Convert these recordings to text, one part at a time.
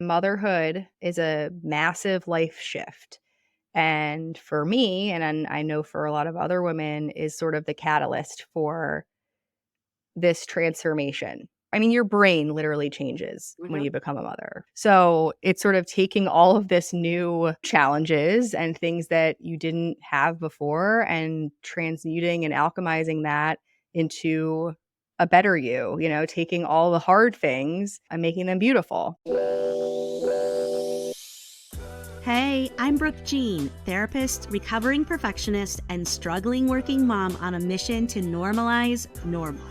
Motherhood is a massive life shift. And for me, and I know for a lot of other women, is sort of the catalyst for this transformation. I mean, your brain literally changes when you become a mother. So it's sort of taking all of this new challenges and things that you didn't have before and transmuting and alchemizing that into a better you, taking all the hard things and making them beautiful. Hey, I'm Brooke Jean, therapist, recovering perfectionist, and struggling working mom on a mission to normalize normal.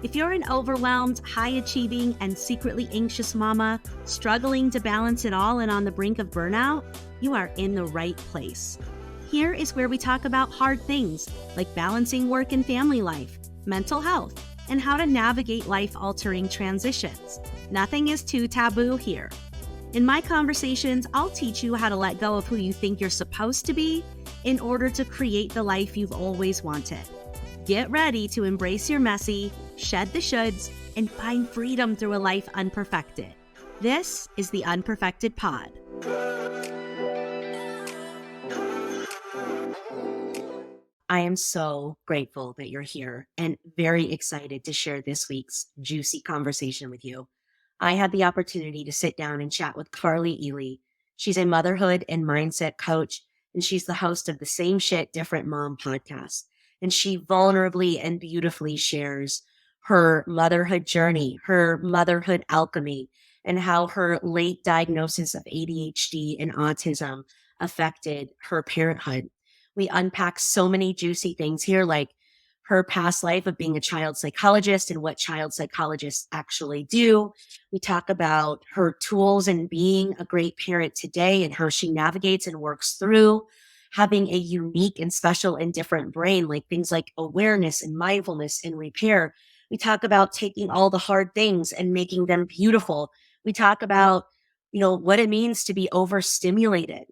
If you're an overwhelmed, high-achieving, and secretly anxious mama, struggling to balance it all and on the brink of burnout, you are in the right place. Here is where we talk about hard things like balancing work and family life, mental health, and how to navigate life-altering transitions. Nothing is too taboo here. In my conversations, I'll teach you how to let go of who you think you're supposed to be in order to create the life you've always wanted. Get ready to embrace your messy, shed the shoulds, and find freedom through a life unperfected. This is the Unperfected Pod. I am so grateful that you're here and very excited to share this week's juicy conversation with you. I had the opportunity to sit down and chat with Carly Ely. She's a motherhood and mindset coach, and she's the host of the Same Shit, Different Mom podcast. And she vulnerably and beautifully shares her motherhood journey, her motherhood alchemy, and how her late diagnosis of ADHD and autism affected her parenthood. We unpack so many juicy things here, like her past life of being a child psychologist and what child psychologists actually do. We talk about her tools in being a great parent today and how she navigates and works through having a unique and special and different brain, like things like awareness and mindfulness and repair. We talk about taking all the hard things and making them beautiful. We talk about, what it means to be overstimulated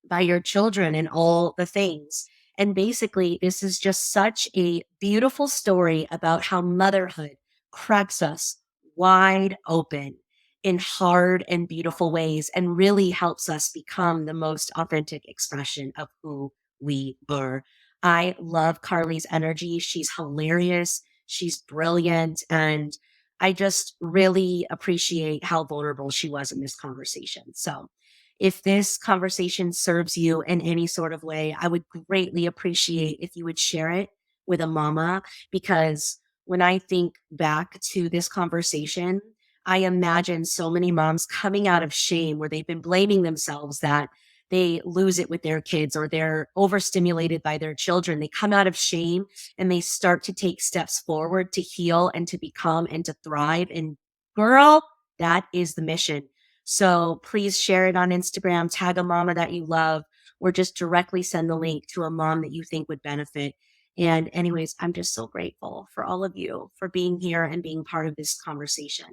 by your children and all the things. And basically, this is just such a beautiful story about how motherhood cracks us wide open in hard and beautiful ways and really helps us become the most authentic expression of who we are. I love Carly's energy. She's hilarious. She's brilliant. And I just really appreciate how vulnerable she was in this conversation. So if this conversation serves you in any sort of way, I would greatly appreciate if you would share it with a mama, because when I think back to this conversation, I imagine so many moms coming out of shame where they've been blaming themselves that they lose it with their kids or they're overstimulated by their children. They come out of shame and they start to take steps forward to heal and to become and to thrive. And girl, that is the mission. So please share it on Instagram, tag a mama that you love, or just directly send the link to a mom that you think would benefit. And anyways, I'm just so grateful for all of you for being here and being part of this conversation.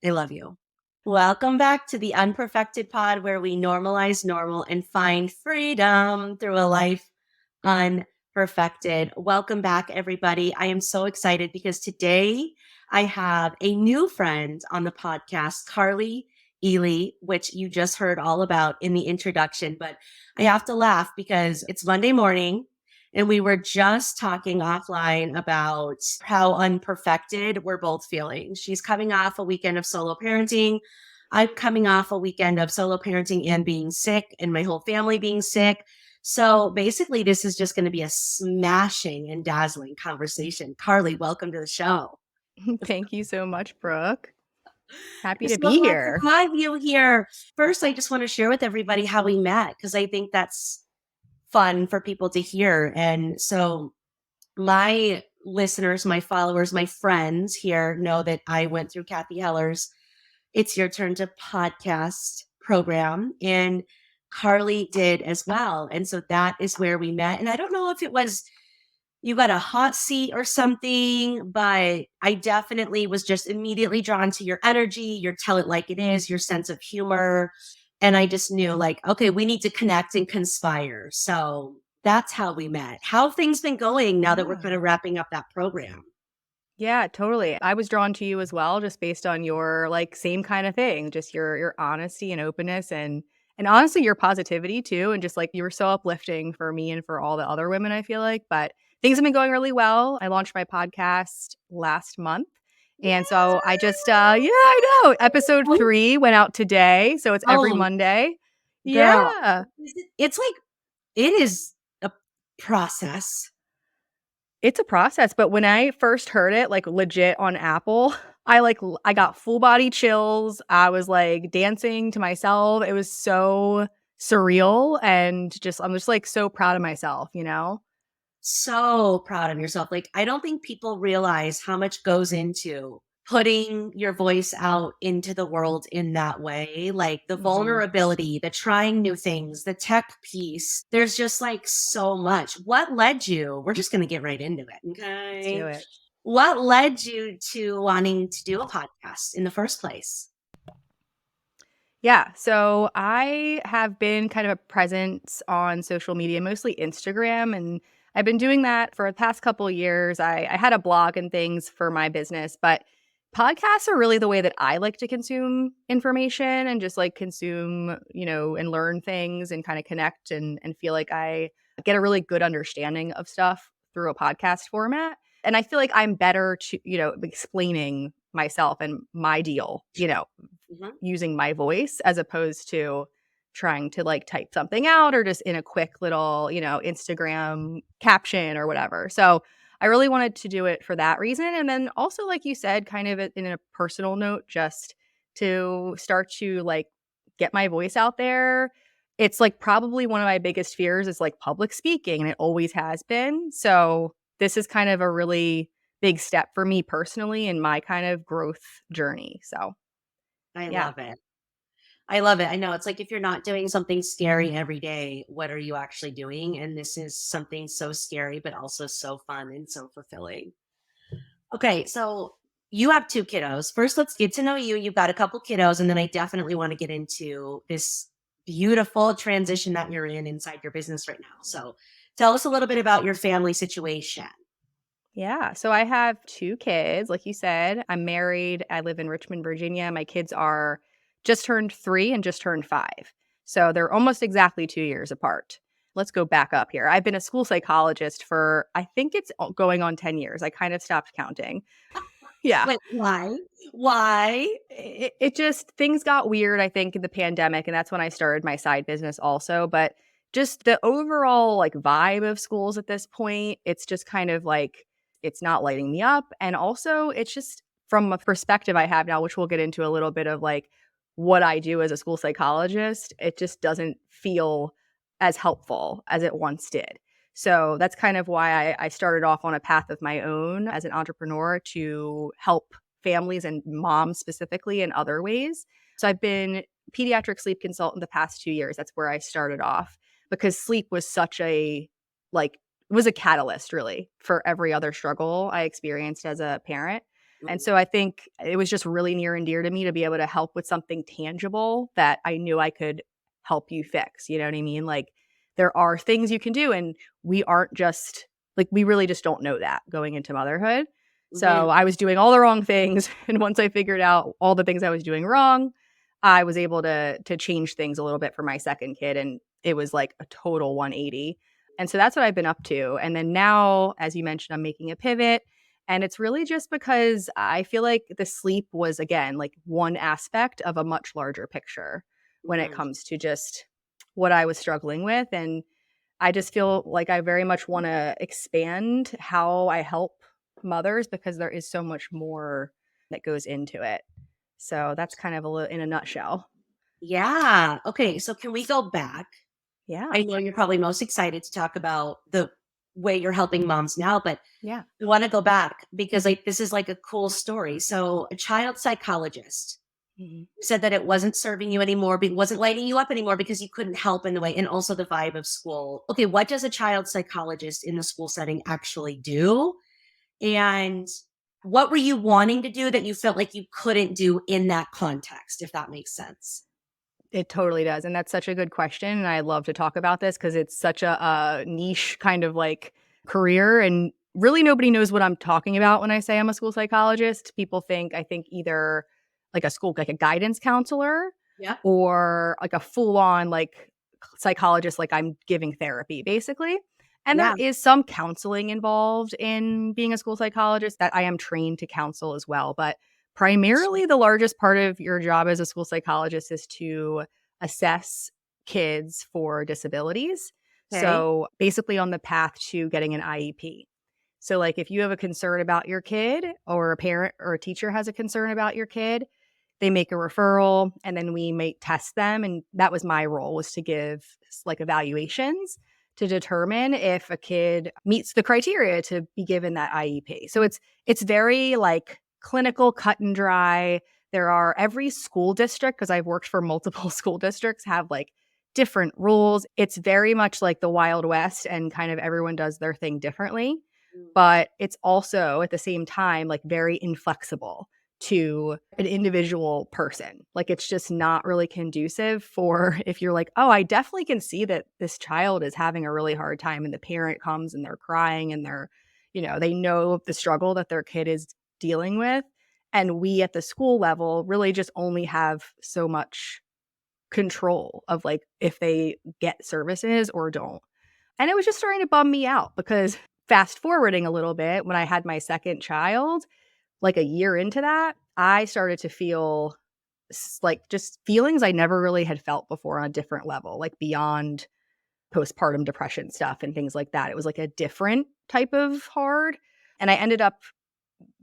I love you. Welcome back to the Unperfected Pod, where we normalize normal and find freedom through a life unperfected. Welcome back, everybody. I am so excited because today I have a new friend on the podcast, Carly Ely, which you just heard all about in the introduction. But I have to laugh because it's Monday morning and we were just talking offline about how unperfected we're both feeling. She's coming off a weekend of solo parenting. I'm coming off a weekend of solo parenting and being sick and my whole family being sick. So basically, this is just going to be a smashing and dazzling conversation. Carly, welcome to the show. Thank you so much, Brooke. Happy to So be glad here. to have you here. First, I just want to share with everybody how we met, because I think that's fun for people to hear. And so my listeners, my followers, my friends here know that I went through Kathy Heller's It's Your Turn to Podcast program, and Carly did as well. And so that is where we met. And I don't know if it was you got a hot seat or something, but I definitely was just immediately drawn to your energy, your tell it like it is, your sense of humor. And I just knew, like, okay, we need to connect and conspire. So that's how we met. How have things been going now that we're kind of wrapping up that program? Yeah, totally. I was drawn to you as well, just based on your like same kind of thing, just your honesty and openness and honestly your positivity too. And just like you were so uplifting for me and for all the other women, I feel like. But things have been going really well. I launched my podcast last month. And so I just yeah, I know. Episode Yay! 3 went out today. So it's every Oh, Monday. girl, Yeah. it's like it is a process. It's a process, but when I first heard it, like, legit on Apple, I got full body chills. I was, like, dancing to myself. It was so surreal and just I'm just, like, so proud of myself, you know? So proud of yourself. Like, I don't think people realize how much goes into putting your voice out into the world in that way. Like the Mhm. vulnerability, the trying new things, the tech piece. There's just like so much. What led you? We're just going to get right into it. Let's do Okay. it. What led you to wanting to do a podcast in the first place? Yeah, so I have been kind of a presence on social media, mostly Instagram, and I've been doing that for the past couple of years. I had a blog and things for my business, but podcasts are really the way that I like to consume information and just like consume, and learn things and kind of connect and feel like I get a really good understanding of stuff through a podcast format. And I feel like I'm better to, explaining myself and my deal, Mhm. using my voice as opposed to trying to like type something out or just in a quick little, Instagram caption or whatever. So I really wanted to do it for that reason. And then also, like you said, kind of in a personal note, just to start to like get my voice out there. It's like probably one of my biggest fears is like public speaking, and it always has been. So this is kind of a really big step for me personally in my kind of growth journey. So I yeah. love it. I love it. I know it's like if you're not doing something scary every day, what are you actually doing? And this is something so scary, but also so fun and so fulfilling. Okay, so you have two kiddos. First, let's get to know you. You've got a couple kiddos, and then I definitely want to get into this beautiful transition that you're in inside your business right now. So tell us a little bit about your family situation. Yeah. So I have 2 kids, like you said. I'm married. I live in Richmond, Virginia. My kids are just turned 3 and just turned 5. So they're almost exactly 2 years apart. Let's go back up here. I've been a school psychologist for I think it's going on 10 years. I kind of stopped counting. Yeah. Wait, why? Why? It just things got weird, I think, in the pandemic, and that's when I started my side business also, but just the overall, like, vibe of schools at this point, it's just kind of like it's not lighting me up, and also it's just from a perspective I have now, which we'll get into a little bit of, like, what I do as a school psychologist, it just doesn't feel as helpful as it once did. So that's kind of why I started off on a path of my own as an entrepreneur to help families and moms specifically in other ways. So I've been pediatric sleep consultant the past 2 years. That's where I started off because sleep was such a like was a catalyst really for every other struggle I experienced as a parent. And Mhm, so I think it was just really near and dear to me to be able to help with something tangible that I knew I could help you fix. You know what I mean? Like there are things you can do and we aren't just like we really just don't know that going into motherhood. So mhm. I was doing all the wrong things, and once I figured out all the things I was doing wrong, I was able to change things a little bit for my second kid, and it was like a total 180. And so that's what I've been up to. And then now, as you mentioned, I'm making a pivot, and it's really just because I feel like the sleep was again like one aspect of a much larger picture when it Mhm. comes to just what I was struggling with and I just feel like I very much wanna expand how I help mothers because there is so much more that goes into it. So that's kind of a in a nutshell. Yeah. Okay. So can we go back? Yeah. I know you're probably most excited to talk about the way you're helping moms now, but Yeah. I want to go back because like this is like a cool story. So a child psychologist Mhm. said that it wasn't serving you anymore, wasn't lighting you up anymore because you couldn't help in the way, and also the vibe of school. Okay, what does a child psychologist in the school setting actually do? And what were you wanting to do that you felt like you couldn't do in that context, if that makes sense? It totally does, and that's such a good question, and I love to talk about this because it's such a niche kind of, like, career, and really nobody knows what I'm talking about when I say I'm a school psychologist. People think, I think either like a school, like a guidance counselor Yeah. or like a full on like psychologist, like I'm giving therapy basically. And there Yeah. is some counseling involved in being a school psychologist that I am trained to counsel as well. But primarily, the largest part of your job as a school psychologist is to assess kids for disabilities. Okay. So basically, on the path to getting an IEP. So, like, if you have a concern about your kid, or a parent or a teacher has a concern about your kid, they make a referral and then we make test them. And that was my role, was to give like evaluations to determine if a kid meets the criteria to be given that IEP. So it's very like clinical, cut and dry. There are every school district, because I've worked for multiple school districts, have like different rules. It's very much like the Wild West, and kind of everyone does their thing differently. Mm. But it's also at the same time like very inflexible to an individual person. Like, it's just not really conducive for if you're like, oh, I definitely can see that this child is having a really hard time, and the parent comes and they're crying and they're, they know the struggle that their kid is dealing with. And we at the school level really just only have so much control of like if they get services or don't. And it was just starting to bum me out, because fast forwarding a little bit, when I had my second child, like a year into that, I started to feel like just feelings I never really had felt before on a different level, like beyond postpartum depression stuff and things like that. It was like a different type of hard. And I ended up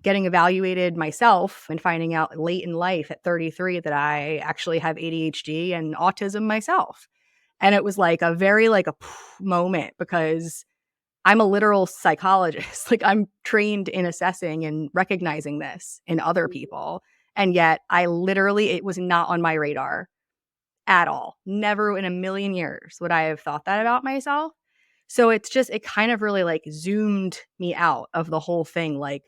getting evaluated myself and finding out late in life at 33 that I actually have ADHD and autism myself. And it was like a very like a moment, because I'm a literal psychologist. Like, I'm trained in assessing and recognizing this in other people. And yet I literally, it was not on my radar at all. Never in a million years would I have thought that about myself. So it's just, it kind of really like zoomed me out of the whole thing. Like,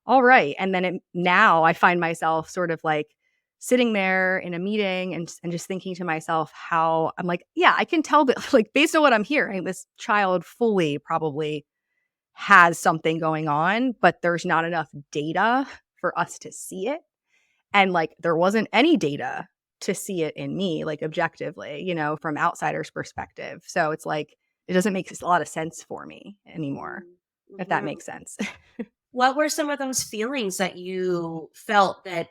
all right. And then now I find myself sort of like sitting there in a meeting and just thinking to myself how I'm like, yeah, I can tell that, like, based on what I'm hearing, this child fully probably has something going on, but there's not enough data for us to see it. And like, there wasn't any data to see it in me, like objectively, from outsiders' perspective. So it's like, it doesn't make a lot of sense for me anymore, if that Mhm. makes sense. What were some of those feelings that you felt that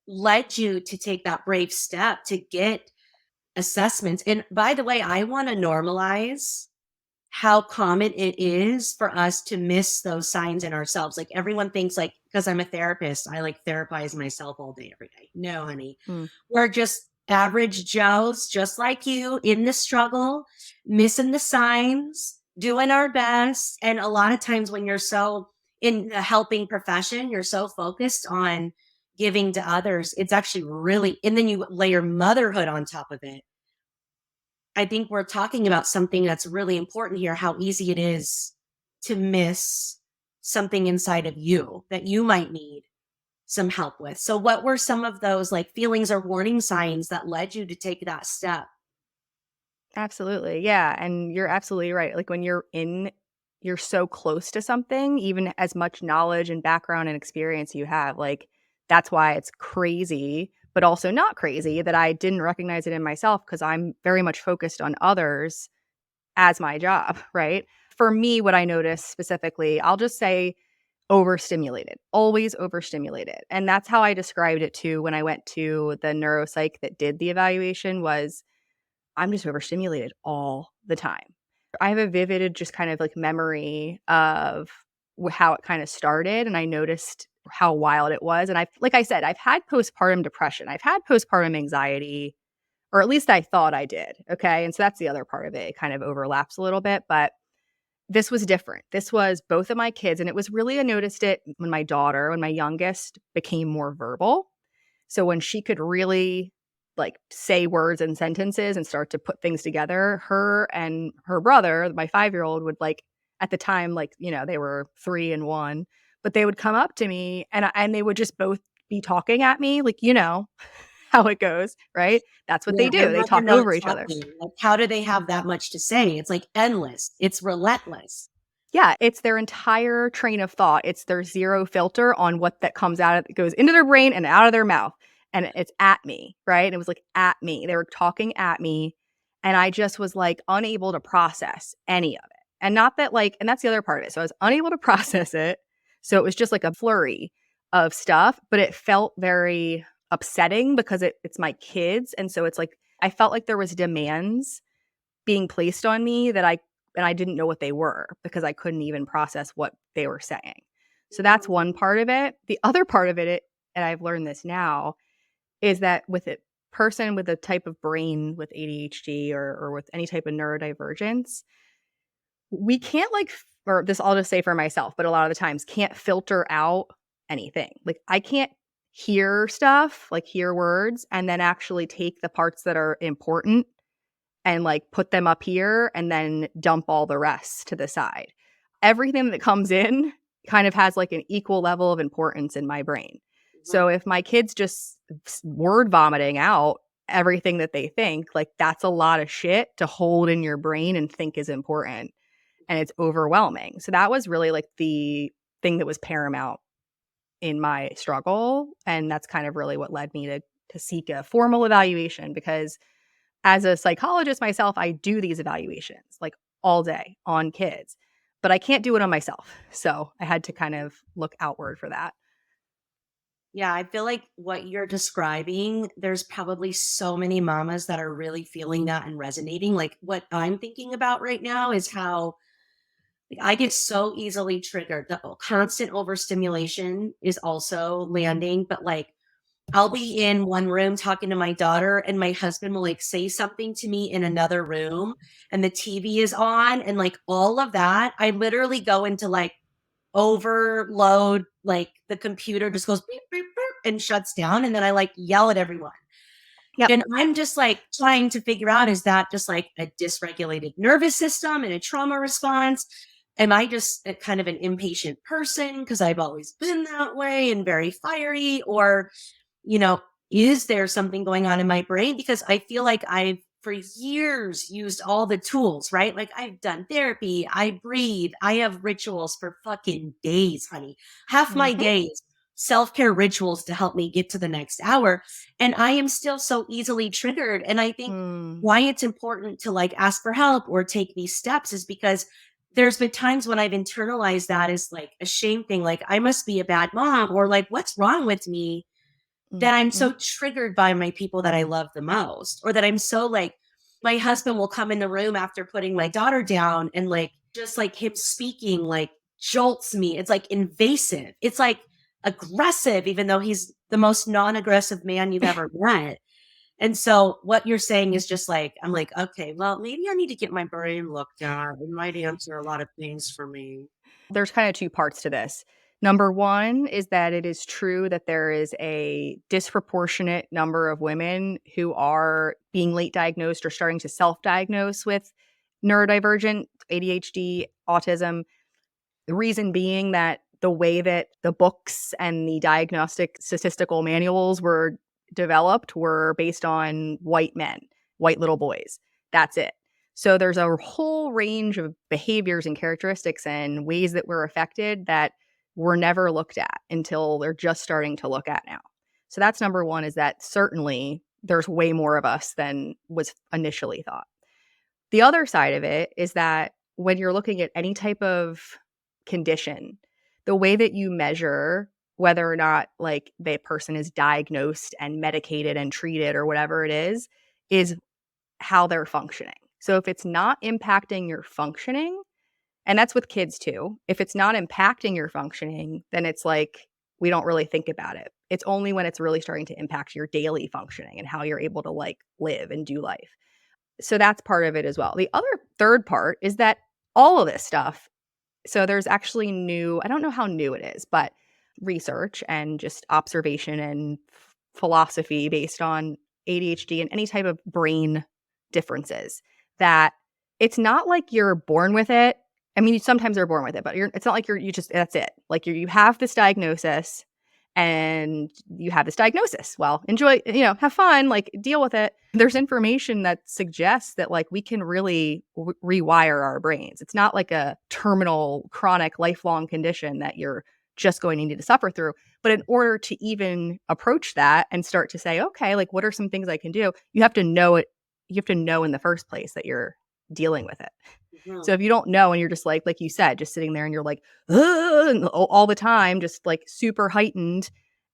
led you to take that brave step to get assessments? And by the way, I want to normalize how common it is for us to miss those signs in ourselves. Like everyone thinks like, because I'm a therapist, I like therapize myself all day, every day. No, honey. Mm. We're just average Joes, just like you, in the struggle, missing the signs, doing our best. And a lot of times when you're so in the helping profession, you're so focused on giving to others. It's actually really, and then you layer motherhood on top of it. I think we're talking about something that's really important here, how easy it is to miss something inside of you that you might need some help with. So what were some of those like feelings or warning signs that led you to take that step? Absolutely. Yeah. And you're absolutely right. Like, when you're so close to something, even as much knowledge and background and experience you have, like, that's why it's crazy, but also not crazy that I didn't recognize it in myself, because I'm very much focused on others as my job, right? For me, what I noticed specifically, I'll just say overstimulated, always overstimulated. And that's how I described it too when I went to the neuropsych that did the evaluation. Was I'm just overstimulated all the time. I have a vivid just kind of like memory of how it kind of started, and I noticed how wild it was. And like I said, I've had postpartum depression. I've had postpartum anxiety, or at least I thought I did. Okay. And so that's the other part of it. It kind of overlaps a little bit, but this was different. This was both of my kids. And it was really, I noticed it when when my youngest became more verbal. So when she could really like say words and sentences and start to put things together, her and her brother, my 5-year-old, would like, at the time, like, they were 3 and 1, but they would come up to me and they would just both be talking at me, like, how it goes, right? That's what Yeah, they I do. They love the talk not over each other. talking. Like, how do they have that much to say? It's like endless. It's relentless. Yeah, it's their entire train of thought. It's their zero filter on what that comes out of goes into their brain and out of their mouth. And it's at me, right? And it was like at me. They were talking at me. And I just was like unable to process any of it. And not that like, and that's the other part of it. So I was unable to process it. So it was just like a flurry of stuff, but it felt very upsetting because it's my kids. And so it's like, I felt like there was demands being placed on me that I didn't know what they were because I couldn't even process what they were saying. So that's one part of it. The other part of it, and I've learned this now, is that with a person with a type of brain with ADHD or with any type of neurodivergence, we can't like, or this I'll just say for myself, but a lot of the times can't filter out anything. Like I can't hear stuff, like hear words, and then actually take the parts that are important and like put them up here and then dump all the rest to the side. Everything that comes in kind of has like an equal level of importance in my brain. So if my kids just word vomiting out everything that they think, like that's a lot of shit to hold in your brain and think is important. And it's overwhelming. So that was really like the thing that was paramount in my struggle. And that's kind of really what led me to seek a formal evaluation because as a psychologist myself, I do these evaluations like all day on kids, but I can't do it on myself. So I had to kind of look outward for that. Yeah, I feel like what you're describing, there's probably so many mamas that are really feeling that and resonating. Like what I'm thinking about right now is how like, I get so easily triggered. The constant overstimulation is also landing, but like I'll be in one room talking to my daughter, and my husband will like say something to me in another room, and the TV is on, and like all of that. I literally go into like overload, like the computer just goes beep, beep, beep, and shuts down. And then I like yell at everyone. Yep. And I'm just like trying to figure out, is that just like a dysregulated nervous system and a trauma response? Am I just a kind of an impatient person because I've always been that way and very fiery? Or, you know, is there something going on in my brain? Because I feel like I've for years used all the tools, right? Like I've done therapy, I breathe, I have rituals for fucking days, honey. Half my Mm-hmm. days, self care rituals to help me get to the next hour. And I am still so easily triggered. And I think Mm, why it's important to like ask for help or take these steps is because there's been times when I've internalized that as like a shame thing, like I must be a bad mom, or like what's wrong with me that I'm mm-hmm. so triggered by my people that I love the most, or that I'm so like, my husband will come in the room after putting my daughter down and like, just like him speaking, like jolts me. It's like invasive. It's like aggressive, even though he's the most non aggressive man you've ever met. And so what you're saying is just like, I'm like, okay, well, maybe I need to get my brain looked at. It might answer a lot of things for me. There's kind of two parts to this. Number one is that it is true that there is a disproportionate number of women who are being late diagnosed or starting to self diagnose with neurodivergent, ADHD, autism. The reason being that the way that the books and the diagnostic statistical manuals were developed were based on white men, white little boys. That's it. So there's a whole range of behaviors and characteristics and ways that we're affected that were never looked at until they're just starting to look at now. So that's number one, is that certainly there's way more of us than was initially thought. The other side of it is that when you're looking at any type of condition, the way that you measure whether or not like the person is diagnosed and medicated and treated or whatever it is how they're functioning. So if it's not impacting your functioning, and that's with kids too, if it's not impacting your functioning, then it's like we don't really think about it. It's only when it's really starting to impact your daily functioning and how you're able to like live and do life. So that's part of it as well. The other third part is that all of this stuff, so there's actually new, I don't know how new it is, but research and just observation and philosophy based on ADHD and any type of brain differences, that it's not like you're born with it. I mean, you sometimes are born with it, but it's not like you just, that's it. Like you have this diagnosis and you have this diagnosis. Well, enjoy, have fun, like deal with it. There's information that suggests that like we can really rewire our brains. It's not like a terminal, chronic, lifelong condition that you're just going to need to suffer through. But in order to even approach that and start to say, okay, like what are some things I can do? You have to know it. You have to know in the first place that you're dealing with it. Mhm. So if you don't know and you're just like you said, just sitting there and you're like, all the time, just like super heightened,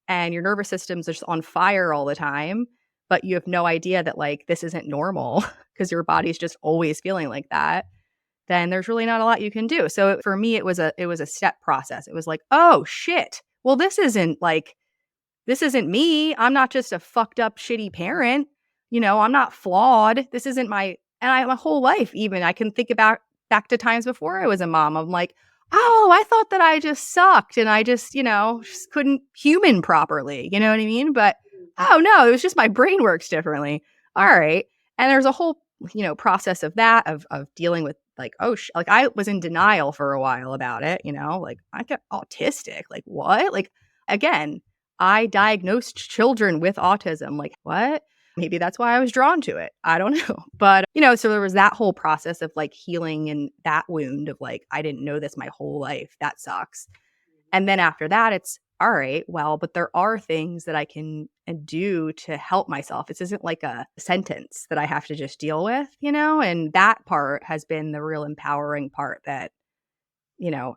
and your nervous system's just on fire all the time, but you have no idea that like this isn't normal because your body's just always feeling like that, then there's really not a lot you can do. So for me, it was a step process. It was like, oh shit. Well, this isn't me. I'm not just a fucked up, shitty parent. I'm not flawed. This isn't my whole life, even. I can think about back to times before I was a mom. I'm like, oh, I thought that I just sucked and I just couldn't human properly. You know what I mean? But oh no, it was just my brain works differently. All right. And there's a whole, process of that, of dealing with like, oh, like I was in denial for a while about it, like I get autistic. Like what? Like again, I diagnosed children with autism. Like, what? Maybe that's why I was drawn to it. I don't know. But, so there was that whole process of like healing and that wound of like, I didn't know this my whole life. That sucks. And then after that, it's all right, well, but there are things that I can do to help myself. This isn't like a sentence that I have to just deal with, and that part has been the real empowering part that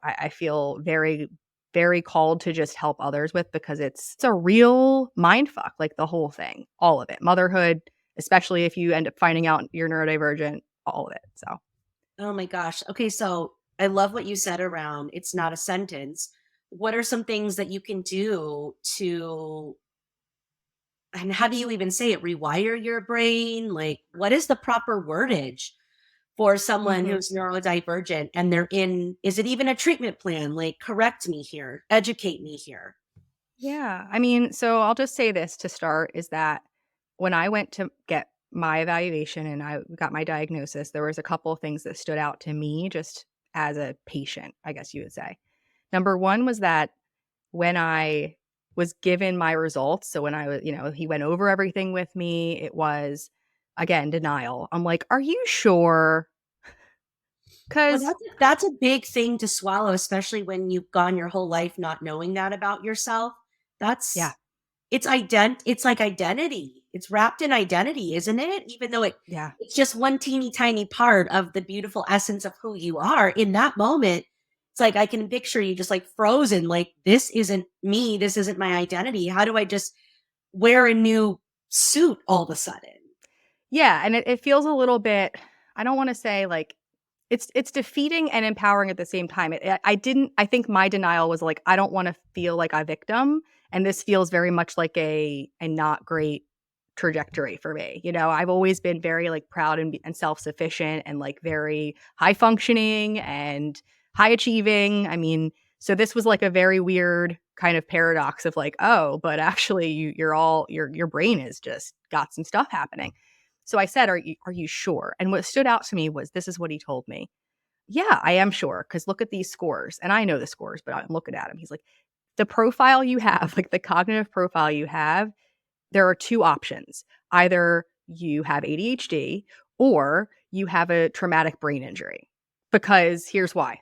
I feel very, very called to just help others with because it's a real mind fuck, like the whole thing, all of it. Motherhood, especially if you end up finding out you're neurodivergent, all of it. So, Oh my gosh. Okay, so I love what you said around it's not a sentence. What are some things that you can do to, and how do you even say it, rewire your brain? Like, what is the proper wordage for someone mhm. who's neurodivergent and they're in, is it even a treatment plan? Like, correct me here, educate me here. Yeah. I mean, so I'll just say this to start is that when I went to get my evaluation and I got my diagnosis, there was a couple of things that stood out to me just as a patient, I guess you would say. Number one was that when I was given my results, so when I was, he went over everything with me, it was again denial. I'm like, "Are you sure?" Well, Cuz that's a big thing to swallow, especially when you've gone your whole life not knowing that about yourself. yeah, That's it's like identity. It's wrapped in identity, isn't it? Even though yeah. it's just one teeny tiny part of the beautiful essence of who you are. In that moment, it's like I can picture you just like frozen, like this isn't me, this isn't my identity. How do I just wear a new suit all of a sudden? Yeah, and it feels a little bit, I don't wanna say, like, it's defeating and empowering at the same time. I think my denial was like, I don't wanna feel like a victim, and this feels very much like a not great trajectory for me. I've always been very, like, proud and self-sufficient and, like, very high functioning and high achieving. I mean, so this was, like, a very weird kind of paradox of, like, "Oh, but actually your brain has just got some stuff happening." So I said, "Are you sure?" And what stood out to me was this is what he told me. "Yeah, I am sure, because look at these scores." And I know the scores, but I'm looking at him. He's like, "The profile you have, like the cognitive profile you have, there are 2 options. Either you have ADHD or you have a traumatic brain injury. Because here's why.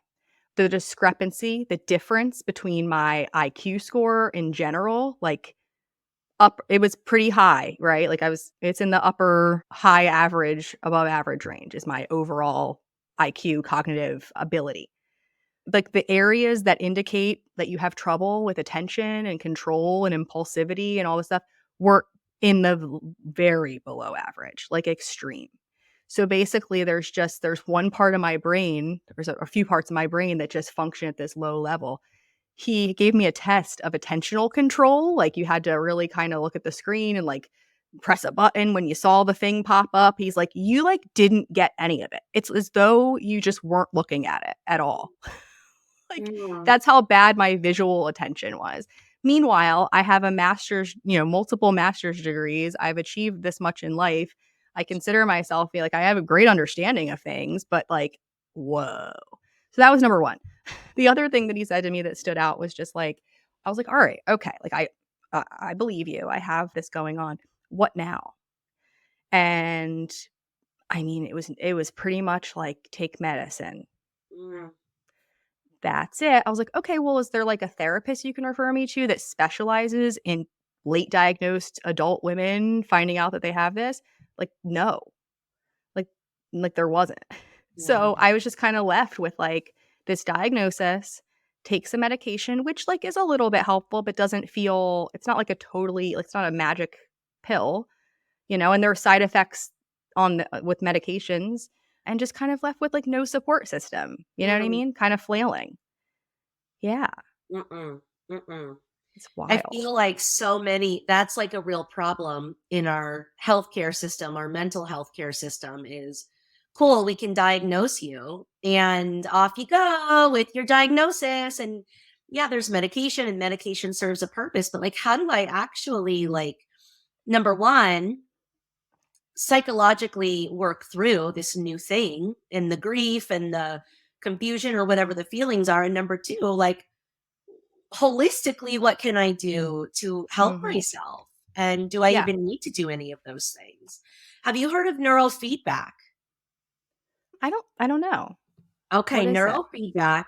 The discrepancy, the difference between my IQ score in general, like it was pretty high, right? Like it's in the upper high average, above average range is my overall IQ cognitive ability. Like the areas that indicate that you have trouble with attention and control and impulsivity and all this stuff were in the very below average, like extreme. So basically there's one part of my brain, there's a few parts of my brain that just function at this low level. He gave me a test of attentional control, like, you had to really kinda look at the screen and, like, press a button when you saw the thing pop up. He's like, "You, like, didn't get any of it. It's as though you just weren't looking at it at all." Like, Mm. that's how bad my visual attention was. Meanwhile, I have a master's, multiple master's degrees. I've achieved this much in life. I consider myself feel like I have a great understanding of things, but, like, whoa. So that was number 1. The other thing that he said to me that stood out was just like, I was like, all right, okay. Like I believe you. I have this going on. What now? And I mean, it was pretty much like take medicine. Mm, That's it. I was like, okay, well, is there like a therapist you can refer me to that specializes in late diagnosed adult women finding out that they have this? Like, no. Like like there wasn't. yeah. So I was just kind of left with like this diagnosis, take some medication, which like is a little bit helpful, but doesn't feel it's not like a totally like it's not a magic pill, and there are side effects on with medications and just kind of left with like no support system. You know what I Mm, mean? Kind of flailing. Yeah, mm-mm, mm-mm. it's I wild. feel like so many that's like a real problem in our healthcare system, our mental health care system is cool, we can diagnose you and off you go with your diagnosis. And yeah, there's medication and medication serves a purpose, but like, how do I actually like, number one, psychologically work through this new thing and the grief and the confusion or whatever the feelings are? And number two, like, holistically, what can I do to help Mhm. myself? And do I Yeah. even need to do any of those things? Have you heard of neurofeedback? I don't know. Okay, What is it? neurofeedback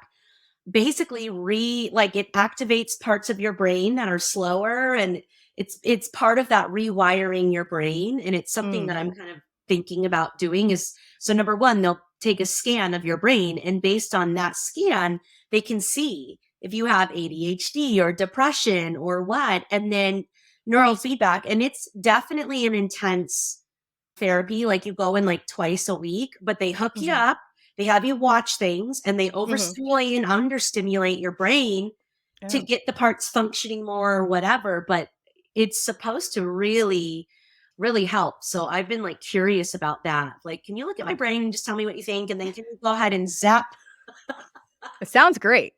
basically like it activates parts of your brain that are slower, and it's part of that rewiring your brain, and it's something Mm. that I'm kind of thinking about doing. Is so number one, they'll take a scan of your brain, and based on that scan they can see if you have ADHD or depression or what. And then neurofeedback, and it's definitely an intense therapy. Like, you go in like twice a week, but they hook you Mhm. up, they have you watch things, and they Mhm. overstimulate and understimulate your brain to Oh. get the parts functioning more or whatever. But it's supposed to really, really help. So I've been like curious about that. Like, can you look at my brain and just tell me what you think? And then can you go ahead and zap, It sounds great.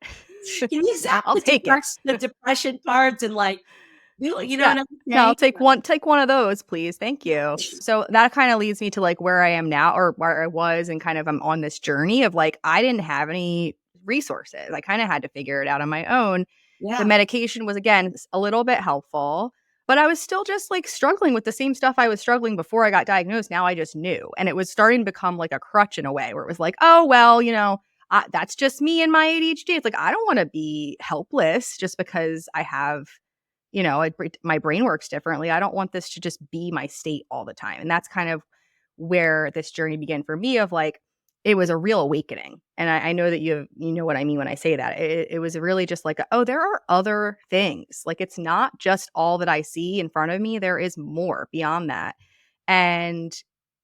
can you zap I'll take it. the depression parts and like, you know Yeah. what I'm No, saying? I'll take one of those, please. Thank you. So that kind of leads me to like where I am now or where I was and kind of I'm on this journey of like I didn't have any resources. I kind of had to figure it out on my own. The Yeah. medication was again a little bit helpful, but I was still just like struggling with the same stuff I was struggling before I got diagnosed. Now I just knew. And it was starting to become like a crutch in a way where it was like, "Oh, well, that's just me and my ADHD." It's like I don't want to be helpless just because I have my brain works differently. I don't want this to just be my state all the time. And that's kind of where this journey began for me of like, it was a real awakening. And I know that you know what I mean when I say that. It was really just like, oh, there are other things. Like it's not just all that I see in front of me. There is more beyond that. And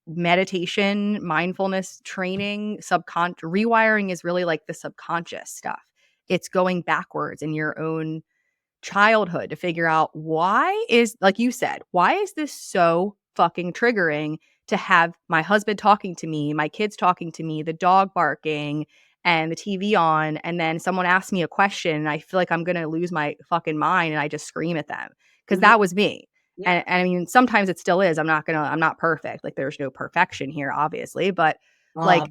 meditation, mindfulness training, rewiring is really like the subconscious stuff. It's going backwards in your own childhood to figure out why is like you said, why is this so fucking triggering to have my husband talking to me, my kids talking to me, the dog barking and the TV on, and then someone asks me a question and I feel like I'm going to lose my fucking mind and I just scream at them because Mhm. that was me. Yeah. And I mean, sometimes it still is. I'm not perfect. Like there's no perfection here, obviously, but Uh, like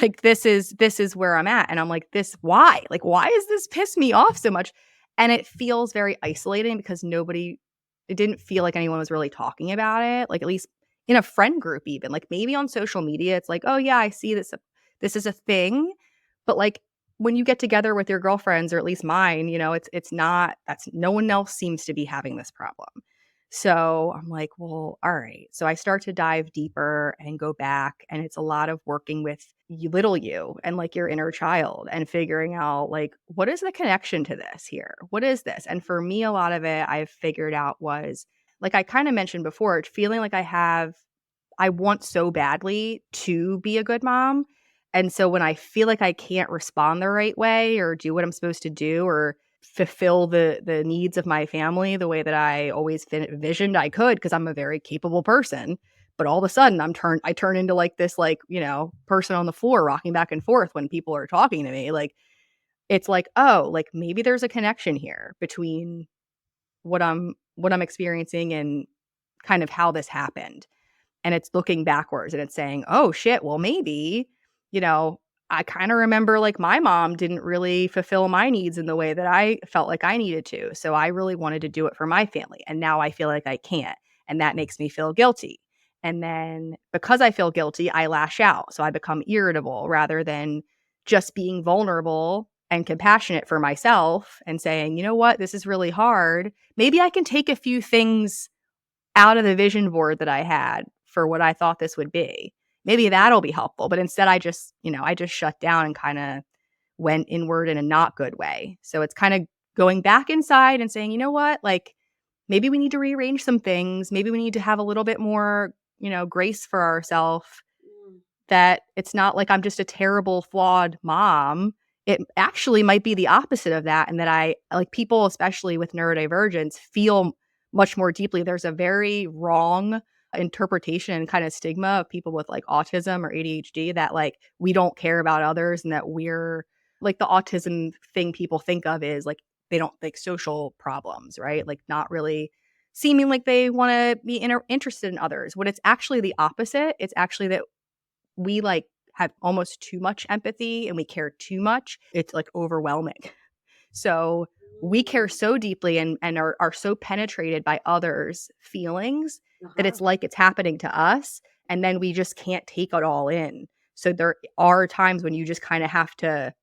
like this is where I'm at and I'm like this why? Like why is this piss me off so much? And it feels very isolating because it didn't feel like anyone was really talking about it, like at least in a friend group even. Like maybe on social media it's like, "Oh yeah, I see this is a thing." But like when you get together with your girlfriends or at least mine, it's not that's no one else seems to be having this problem. So I'm like, well, all right. So I start to dive deeper and go back. And it's a lot of working with little you and like your inner child and figuring out like, what is the connection to this here? What is this? And for me, a lot of it I've figured out was like I kind of mentioned before, feeling like I want so badly to be a good mom. And so when I feel like I can't respond the right way or do what I'm supposed to do or fulfill the needs of my family the way that I always envisioned I could because I'm a very capable person, but all of a sudden I turn into like this like, person on the floor rocking back and forth when people are talking to me. Like it's like, oh, like maybe there's a connection here between what I'm experiencing and kind of how this happened and it's looking backwards and it's saying, "Oh shit, well maybe, you know, I kind of remember like my mom didn't really fulfill my needs in the way that I felt like I needed to. So I really wanted to do it for my family. And now I feel like I can't. And that makes me feel guilty. And then because I feel guilty, I lash out. So I become irritable rather than just being vulnerable and compassionate for myself and saying, you know what, this is really hard. Maybe I can take a few things out of the vision board that I had for what I thought this would be. Maybe that'll be helpful. But instead, I just shut down and kind of went inward in a not good way. So it's kind of going back inside and saying, you know what, like maybe we need to rearrange some things. Maybe we need to have a little bit more, grace for ourselves, Mm. that it's not like I'm just a terrible, flawed mom. It actually might be the opposite of that. And that I like people, especially with neurodivergence, feel much more deeply. There's a very wrong interpretation and kind of stigma of people with like autism or ADHD that like we don't care about others and that we're like the autism thing people think of is like they don't like social problems, right? Like not really seeming like they want to be interested in others. When it's actually the opposite, it's actually that we like have almost too much empathy and we care too much. It's like overwhelming. So we care so deeply and are so penetrated by others' feelings that Uh-huh. it's like it's happening to us. And then we just can't take it all in. So there are times when you just kind of have to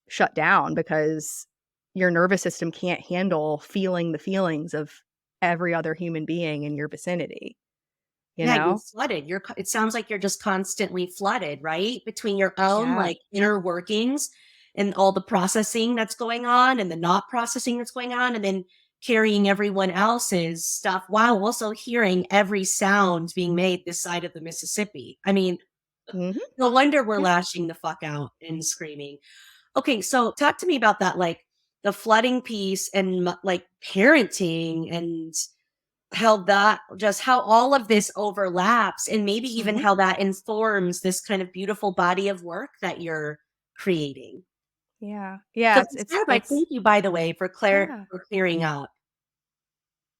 shut down because your nervous system can't handle feeling the feelings of every other human being in your vicinity, you Yeah, you're know? flooded. It sounds like you're just constantly flooded, right? Between your own Yeah. like inner workings and all the processing that's going on and the not processing that's going on, and then carrying everyone else's stuff while also hearing every sound being made this side of the Mississippi. I mean, Mhm. no wonder we're Yeah. lashing the fuck out and screaming. Okay, so talk to me about that, like the flooding piece and like parenting and how all of this overlaps and maybe even Mhm. how that informs this kind of beautiful body of work that you're creating. Yeah. Yeah, So it's to it's start by, it's thank you, by the way, for yeah. clearing out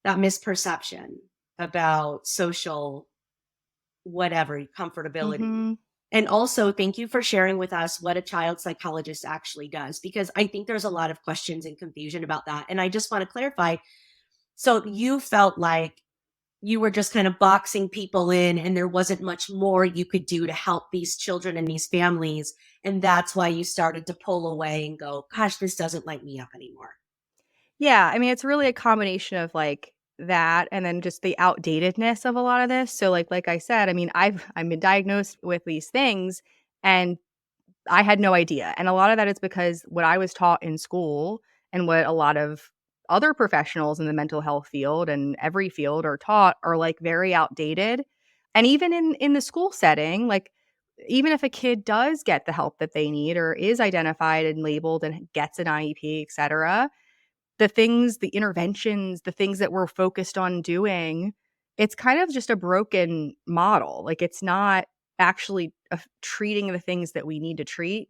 that misperception about social whatever comfortability. Mhm. And also, thank you for sharing with us what a child psychologist actually does, because I think there's a lot of questions and confusion about that. And I just want to clarify. So you felt like you were just kind of boxing people in and there wasn't much more you could do to help these children and these families. And that's why you started to pull away and go, gosh, this doesn't light me up anymore. Yeah, I mean, it's really a combination of, like, that and then just the outdatedness of a lot of this. So, like I said, I mean, I've been diagnosed with these things, and I had no idea, and a lot of that is because what I was taught in school and what a lot of other professionals in the mental health field and every field are taught are, like, very outdated. And even in the school setting, like, even if a kid does get the help that they need or is identified and labeled and gets an IEP, etcetera, the things, the interventions, the things that we're focused on doing, it's kind of just a broken model. Like, it's not actually treating the things that we need to treat.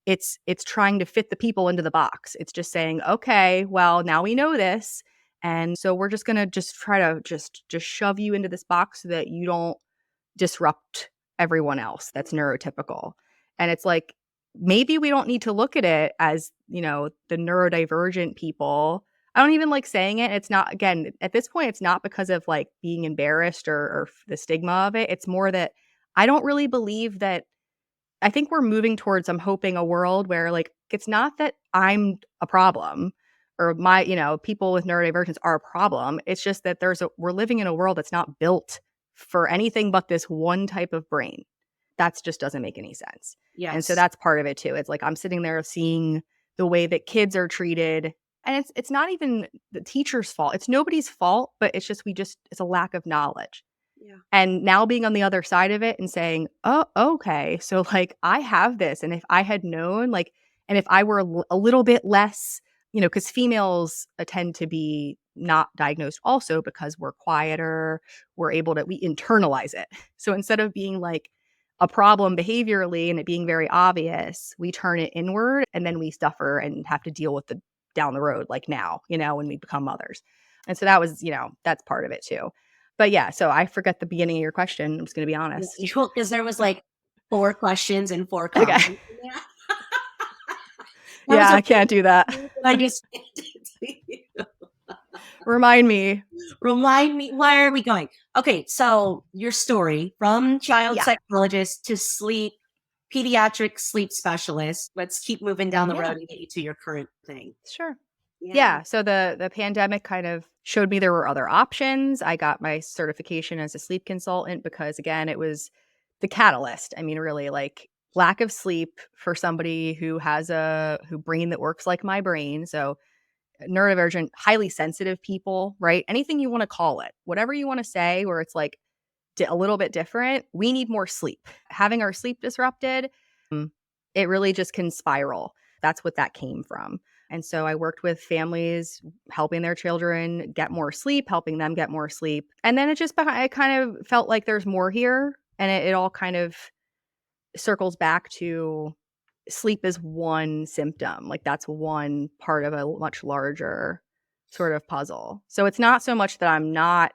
It's trying to fit the people into the box. It's just saying, "Okay, well, now we know this, and so we're just gonna just try to just shove you into this box so that you don't disrupt everyone else that's neurotypical." And it's like, maybe we don't need to look at it as, the neurodivergent people. I don't even like saying it. It's not, again, at this point, it's not because of like being embarrassed or the stigma of it. It's more that I don't really believe that. I think we're moving towards, I'm hoping, a world where like it's not that I'm a problem or people with neurodivergence are a problem. It's just that we're living in a world that's not built for anything but this one type of brain. That's just doesn't make any sense. And so Yes. that's part of it too. It's like I'm sitting there seeing the way that kids are treated, and it's not even the teacher's fault. It's nobody's fault, but it's just it's a lack of knowledge. Yeah. And now being on the other side of it and saying, "Oh, okay. So, like, I have this, and if I had known, like, and if I were a little bit less, because females tend to be not diagnosed also because we're quieter, we internalize it. So instead of being like a problem behaviorally and it being very obvious, we turn it inward and then we suffer and have to deal with the down the road, like now, when we become mothers. And so that was, that's part of it too. But yeah, so I forgot the beginning of your question, I'm just gonna be Yeah. honest. Well, because there was like 4 questions and 4 Okay. comments in there. That was Yeah, a I can't do that. I just Remind me. remind me, where are we going? Okay, so your story from child Yeah. psychologist to pediatric sleep specialist. Let's keep moving down the Yeah. road and get you to your current thing. Sure. Yeah. Yeah, so the pandemic kind of showed me there were other options. I got my certification as a sleep consultant because again, it was the catalyst. I mean, really like lack of sleep for somebody who has a who brain that works like my brain. So neurodivergent, highly sensitive people, right? Anything you want to call it, whatever you want to say, where it's like a little bit different, we need more sleep. Having our sleep disrupted, mm, it really just can spiral. That's what that came from. And so I worked with families, helping their children get more sleep, helping them get more sleep. And then I kind of felt like there's more here. And it all kind of circles back to sleep is one symptom. Like that's one part of a much larger sort of puzzle. So it's not so much that I'm not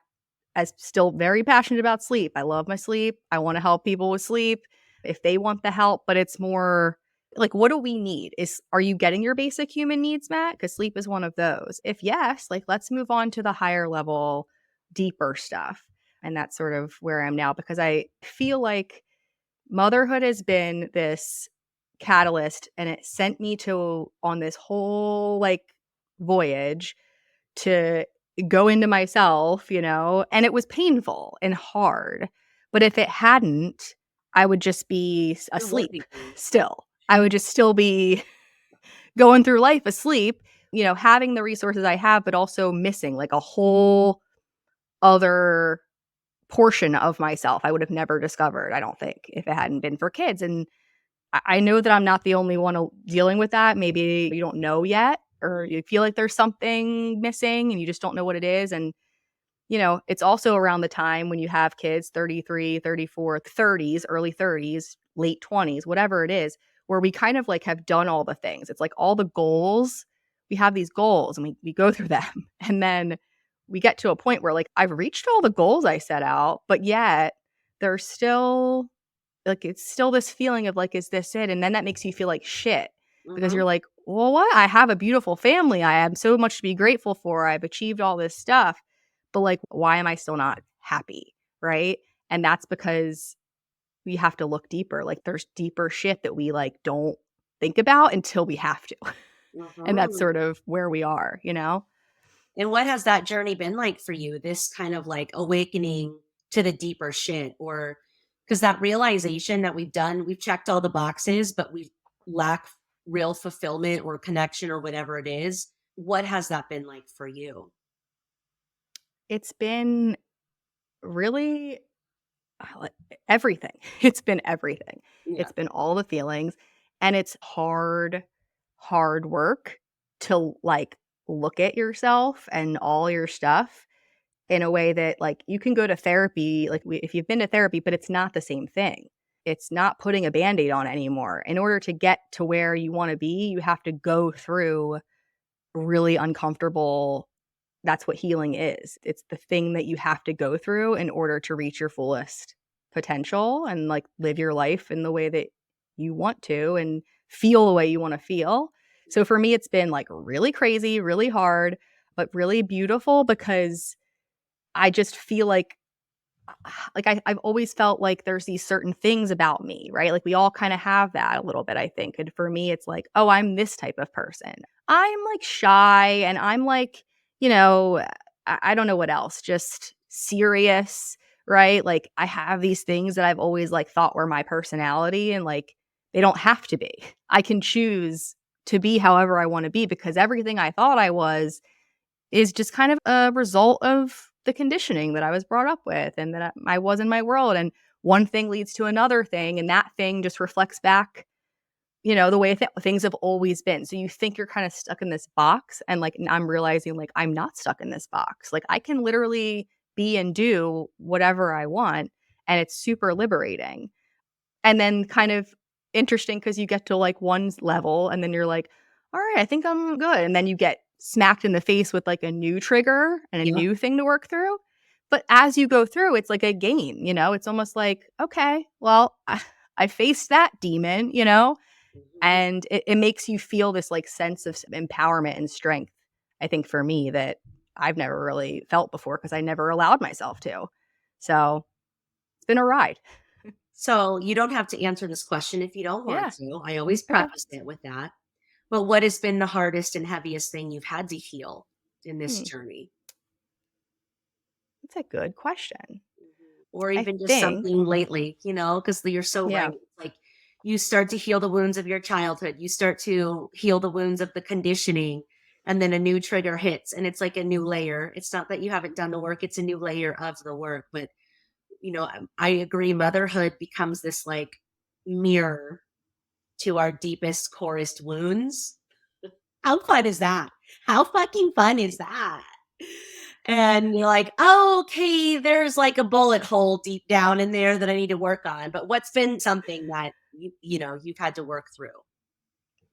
as still very passionate about sleep. I love my sleep. I want to help people with sleep if they want the help, but it's more like what do we need? Are you getting your basic human needs met? Cuz sleep is one of those. If yes, like let's move on to the higher level, deeper stuff. And that's sort of where I am now because I feel like motherhood has been this catalyst and it sent me to on this whole like voyage to go into myself, and it was painful and hard. But if it hadn't, I would just be Where would asleep we be? still. I would just still be going through life asleep, having the resources I have, but also missing like a whole other portion of myself I would have never discovered, I don't think, if it hadn't been for kids. And I know that I'm not the only one dealing with that. Maybe you don't know yet, or you feel like there's something missing and you just don't know what it is. And, it's also around the time when you have kids, 33, 34, 30s, early 30s, late 20s, whatever it is, where we kind of like have done all the things. It's like all the goals, we have these goals and we go through them. And then we get to a point where like I've reached all the goals I set out, but yet there's still like, it's still this feeling of like, is this it? And then that makes you feel like shit because Mhm. you're like, well, what? I have a beautiful family. I have so much to be grateful for. I've achieved all this stuff. But like, why am I still not happy? Right. And that's because we have to look deeper. Like, there's deeper shit that we like don't think about until we have to. And that's Mhm. sort of where we are? And what has that journey been like for you? This kind of like awakening to the deeper shit, or because that realization that we've checked all the boxes, but we lack real fulfillment or connection or whatever it is. What has that been like for you? It's been really like, everything. It's been everything. Yeah. It's been all the feelings, and it's hard, hard work to, like, look at yourself and all your stuff in a way that, like, you can go to therapy, like, we if you've been to therapy, but it's not the same thing. It's not putting a Band-Aid on anymore. In order to get to where you wanna be, you have to go through really uncomfortable. That's what healing is. It's the thing that you have to go through in order to reach your fullest potential and like live your life in the way that you want to and feel the way you want to feel. So for me, it's been like really crazy, really hard, but really beautiful because I just feel like I've always felt like there's these certain things about me, right? Like we all kind of have that a little bit, I think. And for me, it's like, oh, I'm this type of person. I'm like shy and I'm like, you know, I don't know what else, just serious, right? Like I have these things that I've always like thought were my personality and like they don't have to be. I can choose to be however I want to be because everything I thought I was is just kind of a result of the conditioning that I was brought up with and that I was in my world. And one thing leads to another thing, and that thing just reflects back, the way things have always been. So you think you're kind of stuck in this box, and like I'm realizing like I'm not stuck in this box. Like I can literally be and do whatever I want, and it's super liberating. And then kind of interesting because you get to like one level and then you're like, all right, I think I'm good. And then you get smacked in the face with like a new trigger and a Yeah. new thing to work through. But as you go through, it's like a game, it's almost like, okay, well, I faced that demon, you know? Mhm. And it makes you feel this like sense of empowerment and strength, I think for me, that I've never really felt before because I never allowed myself to. So it's been a ride. So you don't have to answer this question if you don't want Yeah. to. I always Okay. preface it with that. But what has been the hardest and heaviest thing you've had to heal in this Hmm. journey? That's a good question. Or I even just think, something lately, because you're so right. yeah. It's like you start to heal the wounds of your childhood. You start to heal the wounds of the conditioning, and then a new trigger hits, and it's like a new layer. It's not that you haven't done the work, it's a new layer of the work. But, I agree, motherhood becomes this like mirror to our deepest, corest wounds. How fun is that? How fucking fun is that? And you're like, "Oh, okay, there's like a bullet hole deep down in there that I need to work on." But what's been something that you've had to work through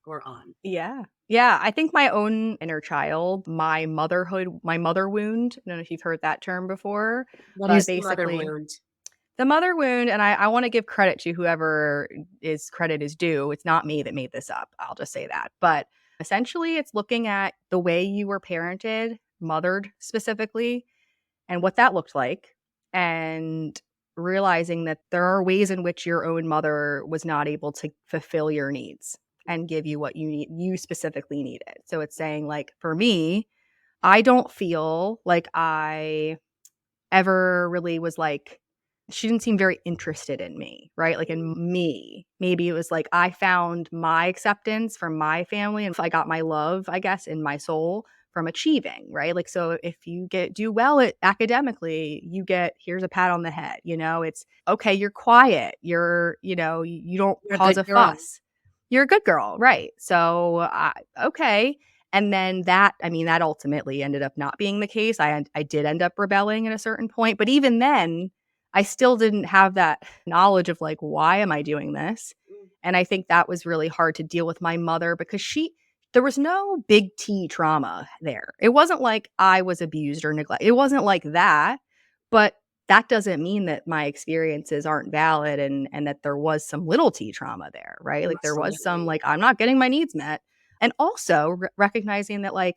or on? Yeah. Yeah. I think my own inner child, my motherhood, my mother wound. I don't know if you've heard that term before, What but is the mother basically, wound? the mother wound, and I want to give credit to whoever is credit is due. It's not me that made this up. I'll just say that. But essentially, it's looking at the way you were parented, mothered specifically, and what that looked like, and realizing that there are ways in which your own mother was not able to fulfill your needs and give you what you specifically needed. So it's saying, like, for me, I don't feel like I ever really was like, she didn't seem very interested in me, right? Like in me. Maybe it was like I found my acceptance from my family and I got my love, I guess, in my soul from achieving, right? Like, so if you do well at academically, you get, here's a pat on the head, it's okay, you're quiet, you don't You're a cause good a girl. fuss. You're a good girl, right? So, okay. And then that ultimately ended up not being the case. I did end up rebelling at a certain point, but even then, I still didn't have that knowledge of like, why am I doing this? Mm, And I think that was really hard to deal with my mother because there was no big T trauma there. It wasn't like I was abused or neglected. It wasn't like that, but that doesn't mean that my experiences aren't valid and that there was some little T trauma there, right? Like there was some absolutely. like I'm not getting my needs met. And also recognizing that, like,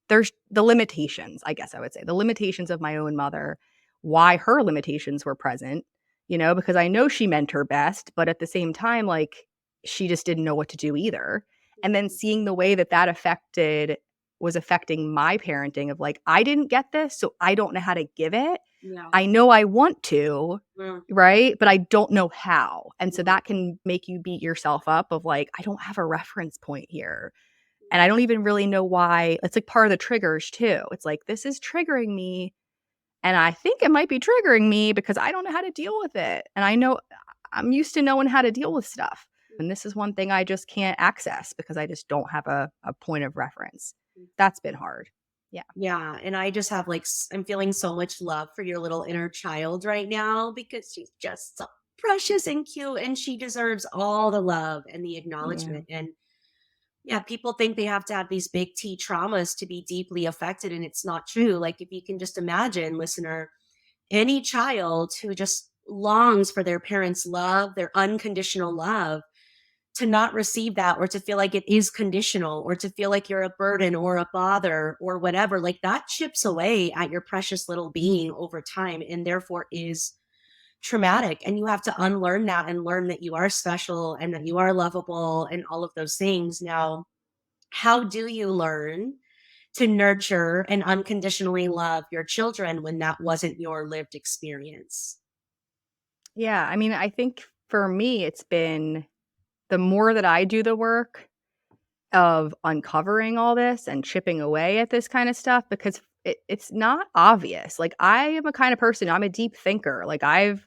there's the limitations, I guess I would say, the limitations of my own mother, why her limitations were present, because I know she meant her best, but at the same time, like, she just didn't know what to do either. And then Mhm. seeing the way that was affecting my parenting of like, I didn't get this, so I don't know how to give it. Yeah. I know I want to, Mm, right? But I don't know how. And so mm, that can make you beat yourself up of like, I don't have a reference point here. And I don't even really know why. It's like part of the triggers too. It's like, this is triggering me. And I think it might be triggering me because I don't know how to deal with it. And I know I'm used to knowing how to deal with stuff. And this is one thing I just can't access because I just don't have a point of reference. mm. That's been hard. Yeah. Yeah, and I just have like I'm feeling so much love for your little inner child right now because she's just so precious and cute and she deserves all the love and the Yeah. acknowledgement. And yeah, people think they have to have these big T traumas to be deeply affected, and it's not true. Like, if you can just imagine, listener, any child who just longs for their parents' love, their unconditional love, to not receive that or to feel like it is conditional or to feel like you're a burden or a bother or whatever, like that chips away at your precious little being over time and therefore is traumatic. And you have to unlearn that and learn that you are special and that you are lovable and all of those things. Now, how do you learn to nurture and unconditionally love your children when that wasn't your lived experience? Yeah. I think for me, it's been the more that I do the work of uncovering all this and chipping away at this kind of stuff because it's not obvious. Like, I am a kind of person, I'm a deep thinker. Like, I've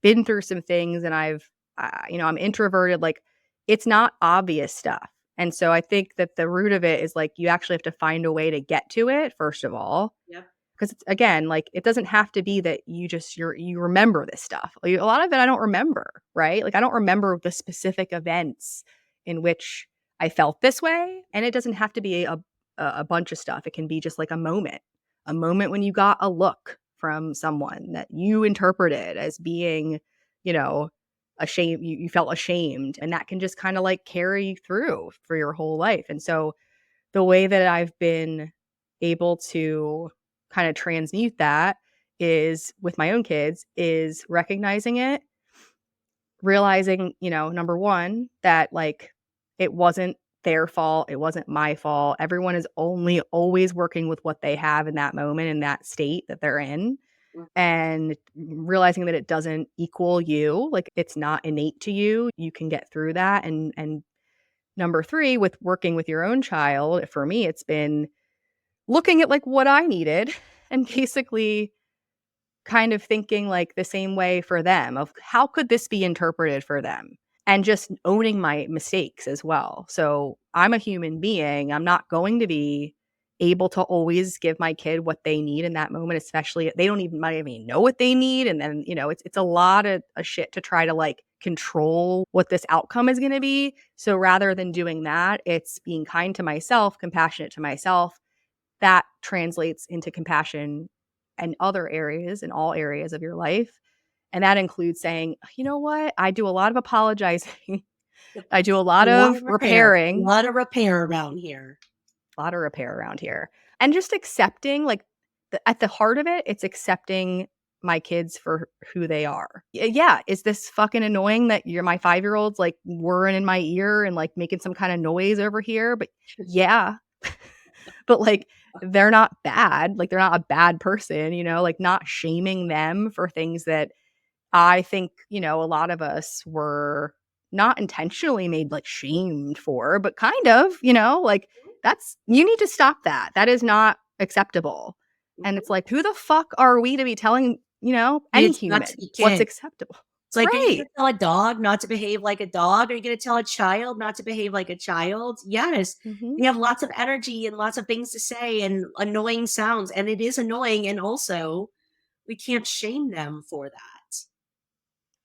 been through some things and I'm introverted. Like, it's not obvious stuff. And so I think that the root of it is like you actually have to find a way to get to it, first of all. Yep. Because it's, again, like, it doesn't have to be that you remember this stuff. Like, a lot of it I don't remember, right? Like, I don't remember the specific events in which I felt this way, and it doesn't have to be a bunch of stuff. It can be just like a moment when you got a look from someone that you interpreted as being, you know, ashamed, you felt ashamed, and that can just kind of like carry through for your whole life. And so the way that I've been able to kind of transmute that is with my own kids is recognizing it, realizing, number one, that like it wasn't their fault, it wasn't my fault. Everyone is only always working with what they have in that moment, in that state that they're in, Mhm. and realizing that it doesn't equal you, like it's not innate to you. You can get through that. And number three, with working with your own child, for me, it's been looking at like what I needed and basically kind of thinking like the same way for them of how could this be interpreted for them, and just owning my mistakes as well. So I'm a human being. I'm not going to be able to always give my kid what they need in that moment, especially they don't even might even know what they need. And then, it's a lot of a shit to try to like control what this outcome is going to be. So rather than doing that, it's being kind to myself, compassionate to myself, that translates into compassion and other areas, in all areas of your life. And that includes saying, you know what? I do a lot of apologizing. I do a A lot lot of of repair, a repairing, lot of repair around here. a lot of repair around here. And just accepting, like, at the heart of it, it's accepting my kids for who they are. Yeah. Is this fucking annoying that you're my 5-year-old's like whirring in my ear and like making some kind of noise over here? But yeah. But like they're not bad. Like they're not a bad person, like not shaming them for things that I think, a lot of us were not intentionally made like shamed for, but kind of, like that's, you need to stop that. That is not acceptable. And it's Mhm. like, who the fuck are we to be telling, any Kids not to human be what's kids. acceptable? It's like, are you Right. gonna tell a dog not to behave like a dog? Are you gonna tell a child not to behave like a child? Yes. Hmm. They have lots of energy and lots of things to say and annoying sounds, and it is annoying, and also we can't shame them for that.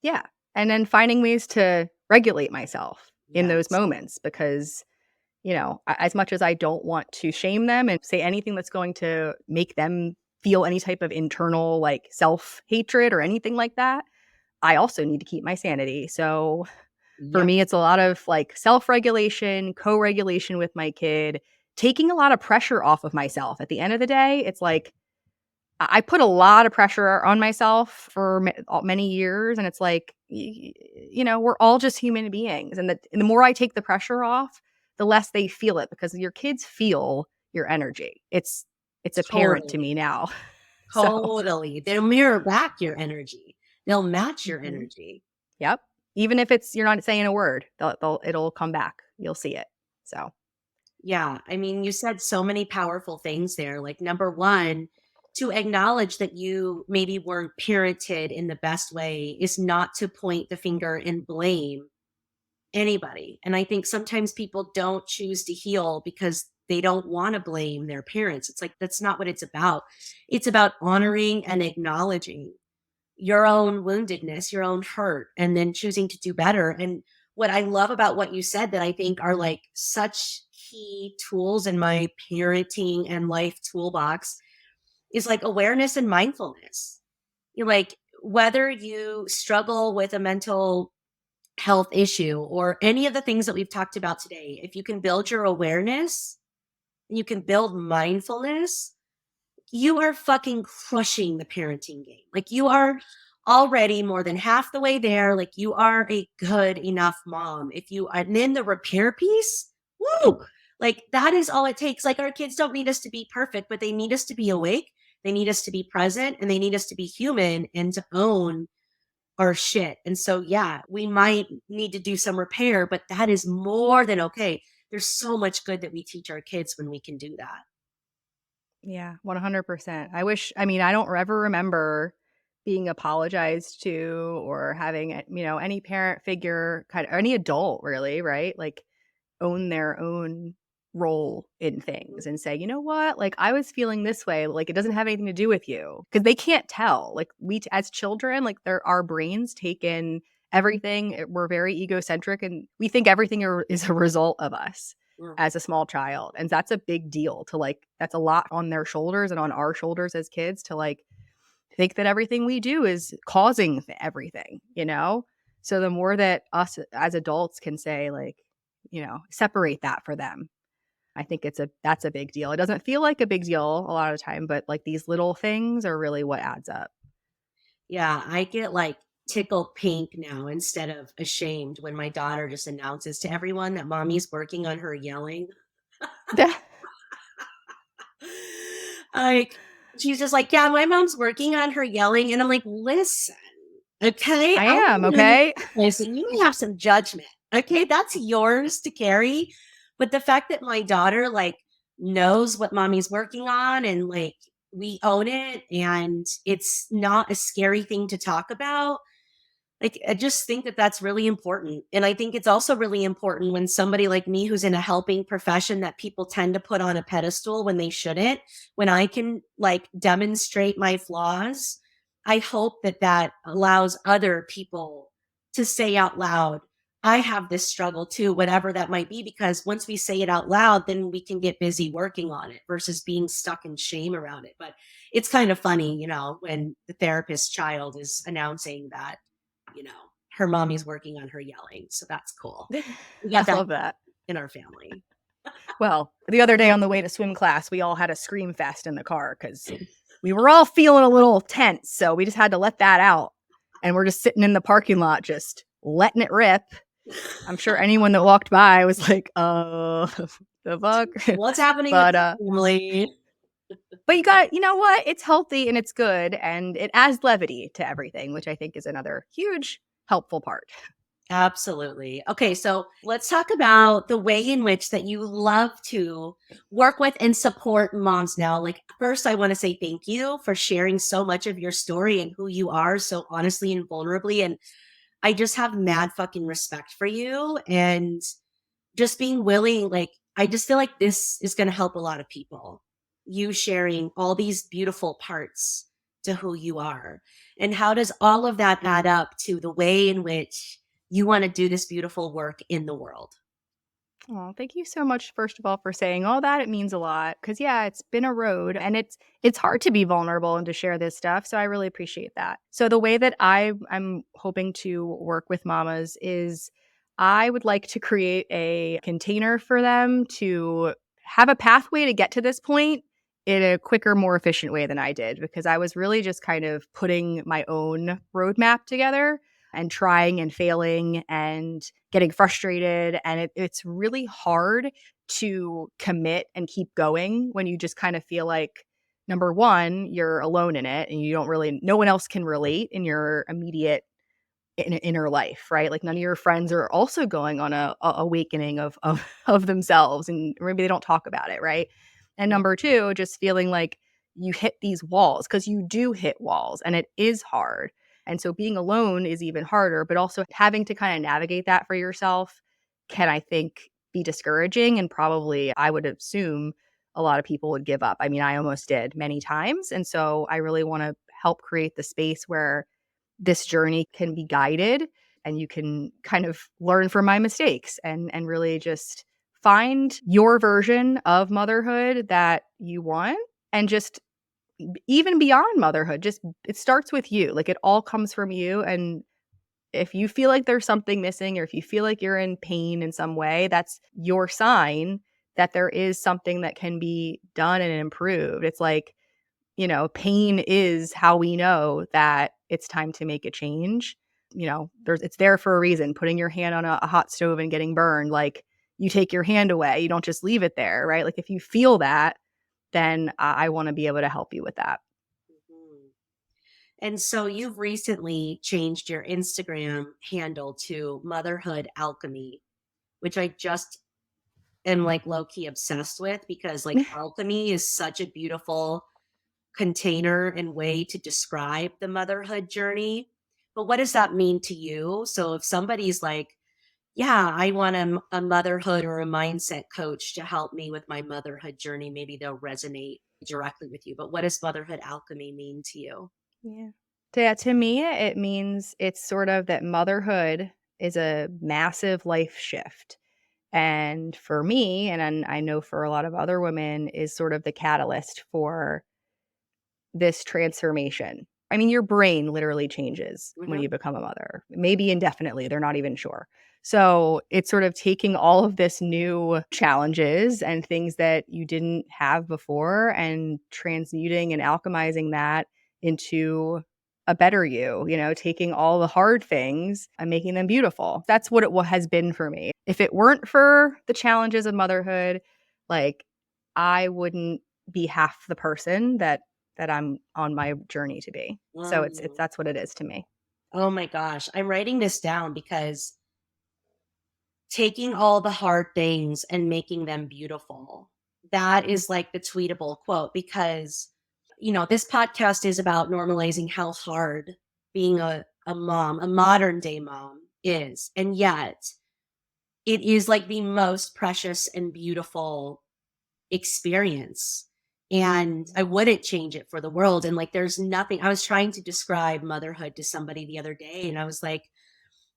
Yeah. And then finding ways to regulate myself in those Yes. moments because as much as I don't want to shame them and say anything that's going to make them feel any type of internal like self-hatred or anything like that, I also need to keep my sanity. So for Yep. me, it's a lot of like self-regulation, co-regulation with my kid, taking a lot of pressure off of myself. At the end of the day, it's like I put a lot of pressure on myself for many years, and it's like, we're all just human beings, and the more I take the pressure off, the less they feel it because your kids feel your energy. It's apparent to Totally. me now. So, Totally. They'll mirror back your energy. They'll match your mhm. energy. Yep. Even if you're not saying a word, it'll come back. You'll see it. So, Yeah, I mean, you said so many powerful things there. Like, number one, to acknowledge that you maybe weren't parented in the best way is not to point the finger and blame anybody. And I think sometimes people don't choose to heal because they don't want to blame their parents. It's like, that's not what it's about. It's about honoring and acknowledging your own woundedness, your own hurt, and then choosing to do better. And what I love about what you said that I think are like such key tools in my parenting and life toolbox is like awareness and mindfulness. You're like, whether you struggle with a mental health issue or any of the things that we've talked about today, if you can build your awareness and you can build mindfulness, you are fucking crushing the parenting game. Like you are already more than half the way there. Like you are a good enough mom. If you are, and then the repair piece, woo, like that is all it takes. Like our kids don't need us to be perfect, but they need us to be awake. They need us to be present and they need us to be human and to own our shit. And so, yeah, we might need to do some repair, but that is more than okay. There's so much good that we teach our kids when we can do that. yeah, 100%. I mean, I don't ever remember being apologized to or having, any parent figure kind of, or any adult really, right? Like own their own role in things and say, you know what, like I was feeling this way, like it doesn't have anything to do with you, because they can't tell. Like as children, like our brains take in everything. We're very egocentric and we think everything is a result of us Mhm. as a small child, and that's a big deal to like, that's a lot on their shoulders and on our shoulders as kids to like think that everything we do is causing everything. So the more that us as adults can say, like, separate that for them, I think that's a big deal. It doesn't feel like a big deal a lot of the time, but like these little things are really what adds up. Yeah, I get like tickled pink now instead of ashamed when my daughter just announces to everyone that mommy's working on her yelling. Like, she's just like, "Yeah, my mom's working on her yelling." And I'm like, "Listen, okay, I I am, want okay? to listen, you may have some judgment. Okay, that's yours to carry. But the fact that my daughter like knows what mommy's working on and like we own it and it's not a scary thing to talk about, like, I just think that that's really important, and I think it's also really important when somebody like me who's in a helping profession that people tend to put on a pedestal when they shouldn't, when I can, like, demonstrate my flaws, I hope that that allows other people to say out loud, "I have this struggle too," whatever that might be, because once we say it out loud, then we can get busy working on it versus being stuck in shame around it, but it's kind of funny, when the therapist's child is announcing that you know, her mommy's working on her yelling, so that's cool. We I got that love that. in our family. Well, the other day on the way to swim class, we all had a scream fest in the car because we were all feeling a little tense. So we just had to let that out. And we're just sitting in the parking lot, just letting it rip. I'm sure anyone that walked by was like, the fuck. What's happening with but the family? you know what? It's healthy and it's good. And it adds levity to everything, which I think is another huge helpful part. Absolutely. Okay, so let's talk about the way in which that you love to work with and support moms now. Like first I want to say thank you for sharing so much of your story and who you are so honestly and vulnerably, and I just have mad fucking respect for you and just being willing, like, I just feel like this is going to help a lot of people. You sharing all these beautiful parts to who you are. And how does all of that add up to the way in which you want to do this beautiful work in the world? Oh, thank you so much, first of all, for saying all that. It means a lot because, yeah, it's been a road and it's hard to be vulnerable and to share this stuff. So I really appreciate that. So the way that I'm hoping to work with mamas is I would like to create a container for them to have a pathway to get to this point in a quicker, more efficient way than I did because I was really just kind of putting my own roadmap together and trying and failing and getting frustrated. And it's really hard to commit and keep going when you just kind of feel like, number one, you're alone in it and you don't really, no one else can relate in your immediate inner life, right? Like none of your friends are also going on a awakening of of themselves, and maybe they don't talk about it, right? And Mm, number two, just feeling like you hit these walls because you do hit walls, and it is hard. And so being alone is even harder, but also having to kind of navigate that for yourself can, I think, be discouraging. And probably, I would assume a lot of people would give up. I mean, I almost did many times. And so I really want to help create the space where this journey can be guided and you can kind of learn from my mistakes and really just find your version of motherhood that you want, and just even beyond motherhood, just it starts with you. Like it all comes from you, and if you feel like there's something missing or if you feel like you're in pain in some way, that's your sign that there is something that can be done and improved. It's like, pain is how we know that it's time to make a change. It's there for a reason. Putting your hand on a hot stove and getting burned, like you take your hand away, you don't just leave it there, right? Like if you feel that, then I want to be able to help you with that. mhm. And so you've recently changed your Instagram handle to Motherhood Alchemy, which I just am like low key obsessed with because like alchemy is such a beautiful container and way to describe the motherhood journey. But what does that mean to you? So if somebody's like, yeah, I want a motherhood or a mindset coach to help me with my motherhood journey, maybe they'll resonate directly with you. But what does motherhood alchemy mean to you? Yeah. So, yeah, to me, it means it's sort of that motherhood is a massive life shift. And for me, and I know for a lot of other women, is sort of the catalyst for this transformation. I mean, your brain literally changes when Mhm. you become a mother, maybe indefinitely. They're not even sure. So it's sort of taking all of this new challenges and things that you didn't have before and transmuting and alchemizing that into a better you, taking all the hard things and making them beautiful. That's what it has been for me. If it weren't for the challenges of motherhood, like I wouldn't be half the person that I'm on my journey to be. So it's Mm. that's what it is to me. Oh my gosh. I'm writing this down because taking all the hard things and making them beautiful. That is like the tweetable quote because, this podcast is about normalizing how hard being a mom, a modern day mom is. And yet it is like the most precious and beautiful experience. And I wouldn't change it for the world. And like, there's nothing, I was trying to describe motherhood to somebody the other day, and I was like,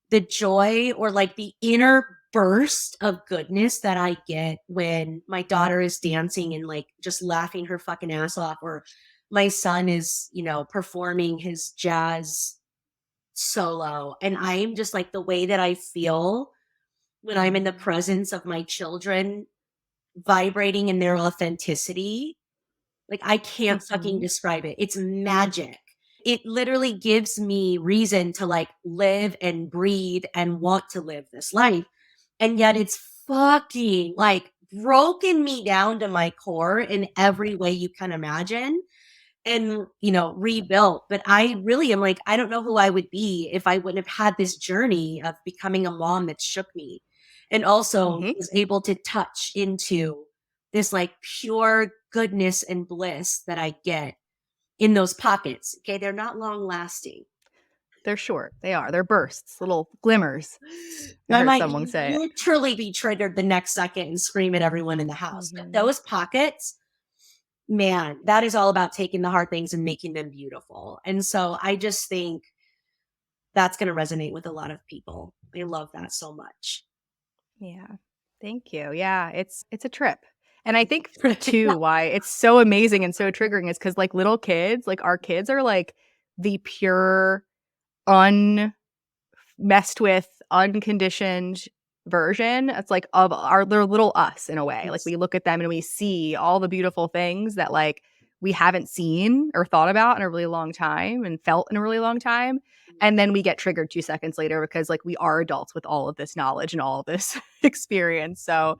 the joy or like the inner burst of goodness that I get when my daughter is dancing and like just laughing her fucking ass off, or my son is, performing his jazz solo. And I'm just like the way that I feel when I'm in the presence of my children vibrating in their authenticity. Like, I can't fucking Mhm. describe it. It's magic. It literally gives me reason to like live and breathe and want to live this life. And yet it's fucking like broken me down to my core in every way you can imagine and, rebuilt. But I really am like, I don't know who I would be if I wouldn't have had this journey of becoming a mom that shook me and also Mhm. was able to touch into this like pure goodness and bliss that I get in those pockets. Okay. They're not long lasting. They're short. They are. They're bursts, little glimmers. I I heard might someone say. literally be triggered the next second and scream at everyone in the house. But Mhm. those pockets, man, that is all about taking the hard things and making them beautiful. And so I just think that's going to resonate with a lot of people. They love that so much. Yeah. Thank you. Yeah, it's a trip. And I think Yeah. too why it's so amazing and so triggering is cuz like little kids, like our kids are like the pure un messed with, unconditioned version. It's like of our their little us in a way. Like Yes. we look at them and we see all the beautiful things that like we haven't seen or thought about in a really long time and felt in a really long time. And then we get triggered 2 seconds later because like we are adults with all of this knowledge and all of this experience. So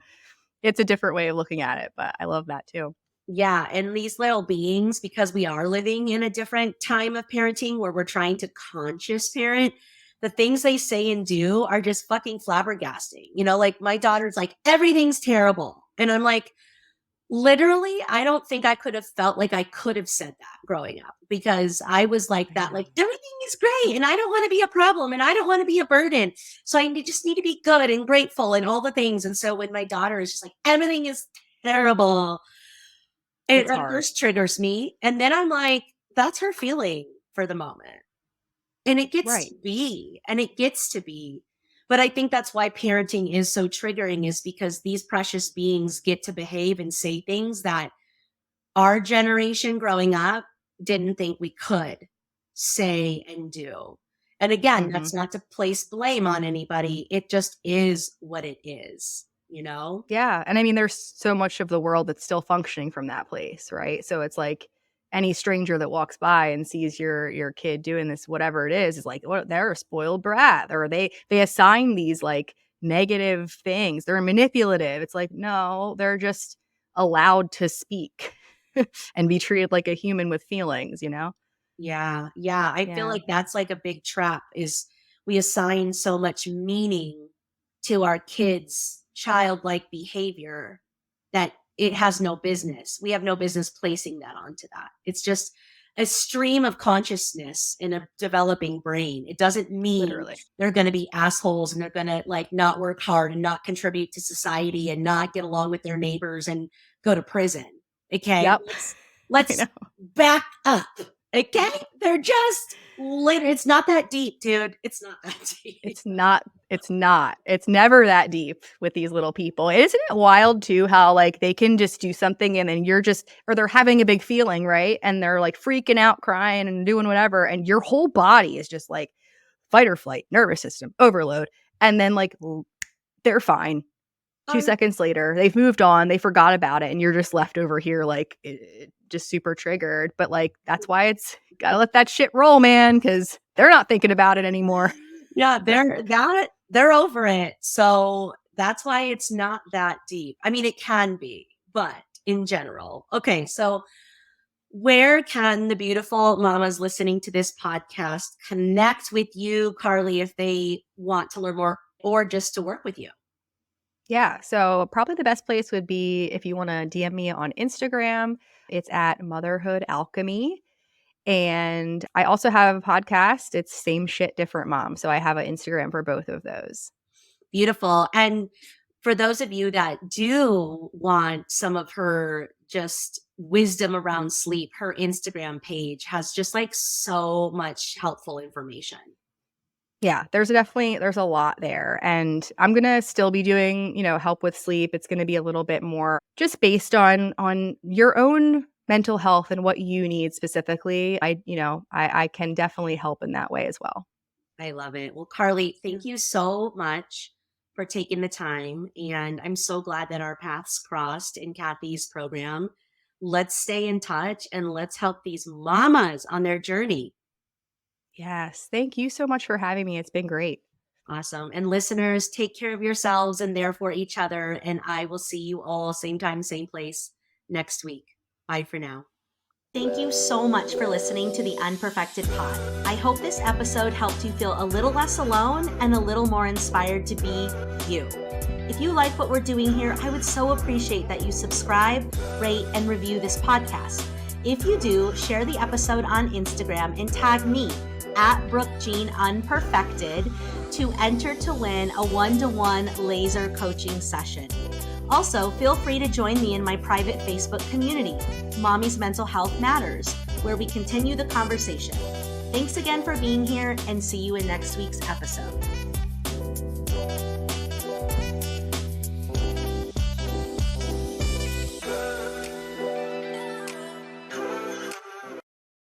it's a different way of looking at it, but I love that too. Yeah. And these little beings, because we are living in a different time of parenting where we're trying to conscious parent, the things they say and do are just fucking flabbergasting. Like my daughter's like, everything's terrible. And I'm like, literally, I don't think I could have felt like I could have said that growing up because I was like I that, like know. everything is great and I don't want to be a problem and I don't want to be a burden. So just need to be good and grateful and all the things. And so when my daughter is just like, everything is terrible, it It's at hard. first triggers me. And then I'm like, that's her feeling for the moment. And it gets Right. to be, and it gets to be. But I think that's why parenting is so triggering, is because these precious beings get to behave and say things that our generation growing up didn't think we could say and do. And again, Mhm. that's not to place blame on anybody. It just is what it is. Yeah, and I mean, there's so much of the world that's still functioning from that place, right? So it's like any stranger that walks by and sees your kid doing this, whatever it is like, well, they're a spoiled brat, or they assign these like negative things. They're manipulative. It's like, no, they're just allowed to speak and be treated like a human with feelings. Yeah, yeah. I feel Yeah, like that's like a big trap is we assign so much meaning to our kids' childlike behavior that it has no business. We have no business placing that onto that. It's just a stream of consciousness in a developing brain. It doesn't mean literally. they're going to be assholes and they're going to like not work hard and not contribute to society and not get along with their neighbors and go to prison. Okay? Yep. Let's I let's know. back up. Okay? They're just literally, it's not that deep, dude. It's not that deep. It's not. It's never that deep with these little people. Isn't it wild too how like they can just do something and then you're just, or they're having a big feeling, right? And they're like freaking out, crying and doing whatever. And your whole body is just like fight or flight, nervous system overload. And then like they're fine. 2 seconds later, they've moved on, they forgot about it, and you're just left over here like just super triggered. But like that's why it's gotta let that shit roll, man, because they're not thinking about it anymore. Yeah, they're over it. So that's why it's not that deep. I mean, it can be, but in general. Okay, so where can the beautiful mamas listening to this podcast connect with you, Carly, if they want to learn more or just to work with you? Yeah, so probably the best place would be if you want to DM me on Instagram. It's at Motherhood Alchemy. And I also have a podcast. It's Same Shit, Different Mom. So I have an Instagram for both of those. Beautiful. And for those of you that do want some of her just wisdom around sleep, her Instagram page has just like so much helpful information. Yeah, there's a lot there. And I'm going to still be doing, help with sleep. It's going to be a little bit more just based on your own mental health and what you need specifically. I can definitely help in that way as well. I love it. Well, Carly, thank you so much for taking the time. And I'm so glad that our paths crossed in Kathy's program. Let's stay in touch and let's help these mamas on their journey. Yes. Thank you so much for having me. It's been great. Awesome. And listeners, take care of yourselves and therefore each other. And I will see you all same time, same place next week. Bye for now. Thank you so much for listening to the Unperfected Pod. I hope this episode helped you feel a little less alone and a little more inspired to be you. If you like what we're doing here, I would so appreciate that you subscribe, rate, and review this podcast. If you do, share the episode on Instagram and tag me at BrookeJeanUnperfected to enter to win a 1-to-1 laser coaching session. Also, feel free to join me in my private Facebook community, Mommy's Mental Health Matters, where we continue the conversation. Thanks again for being here and see you in next week's episode.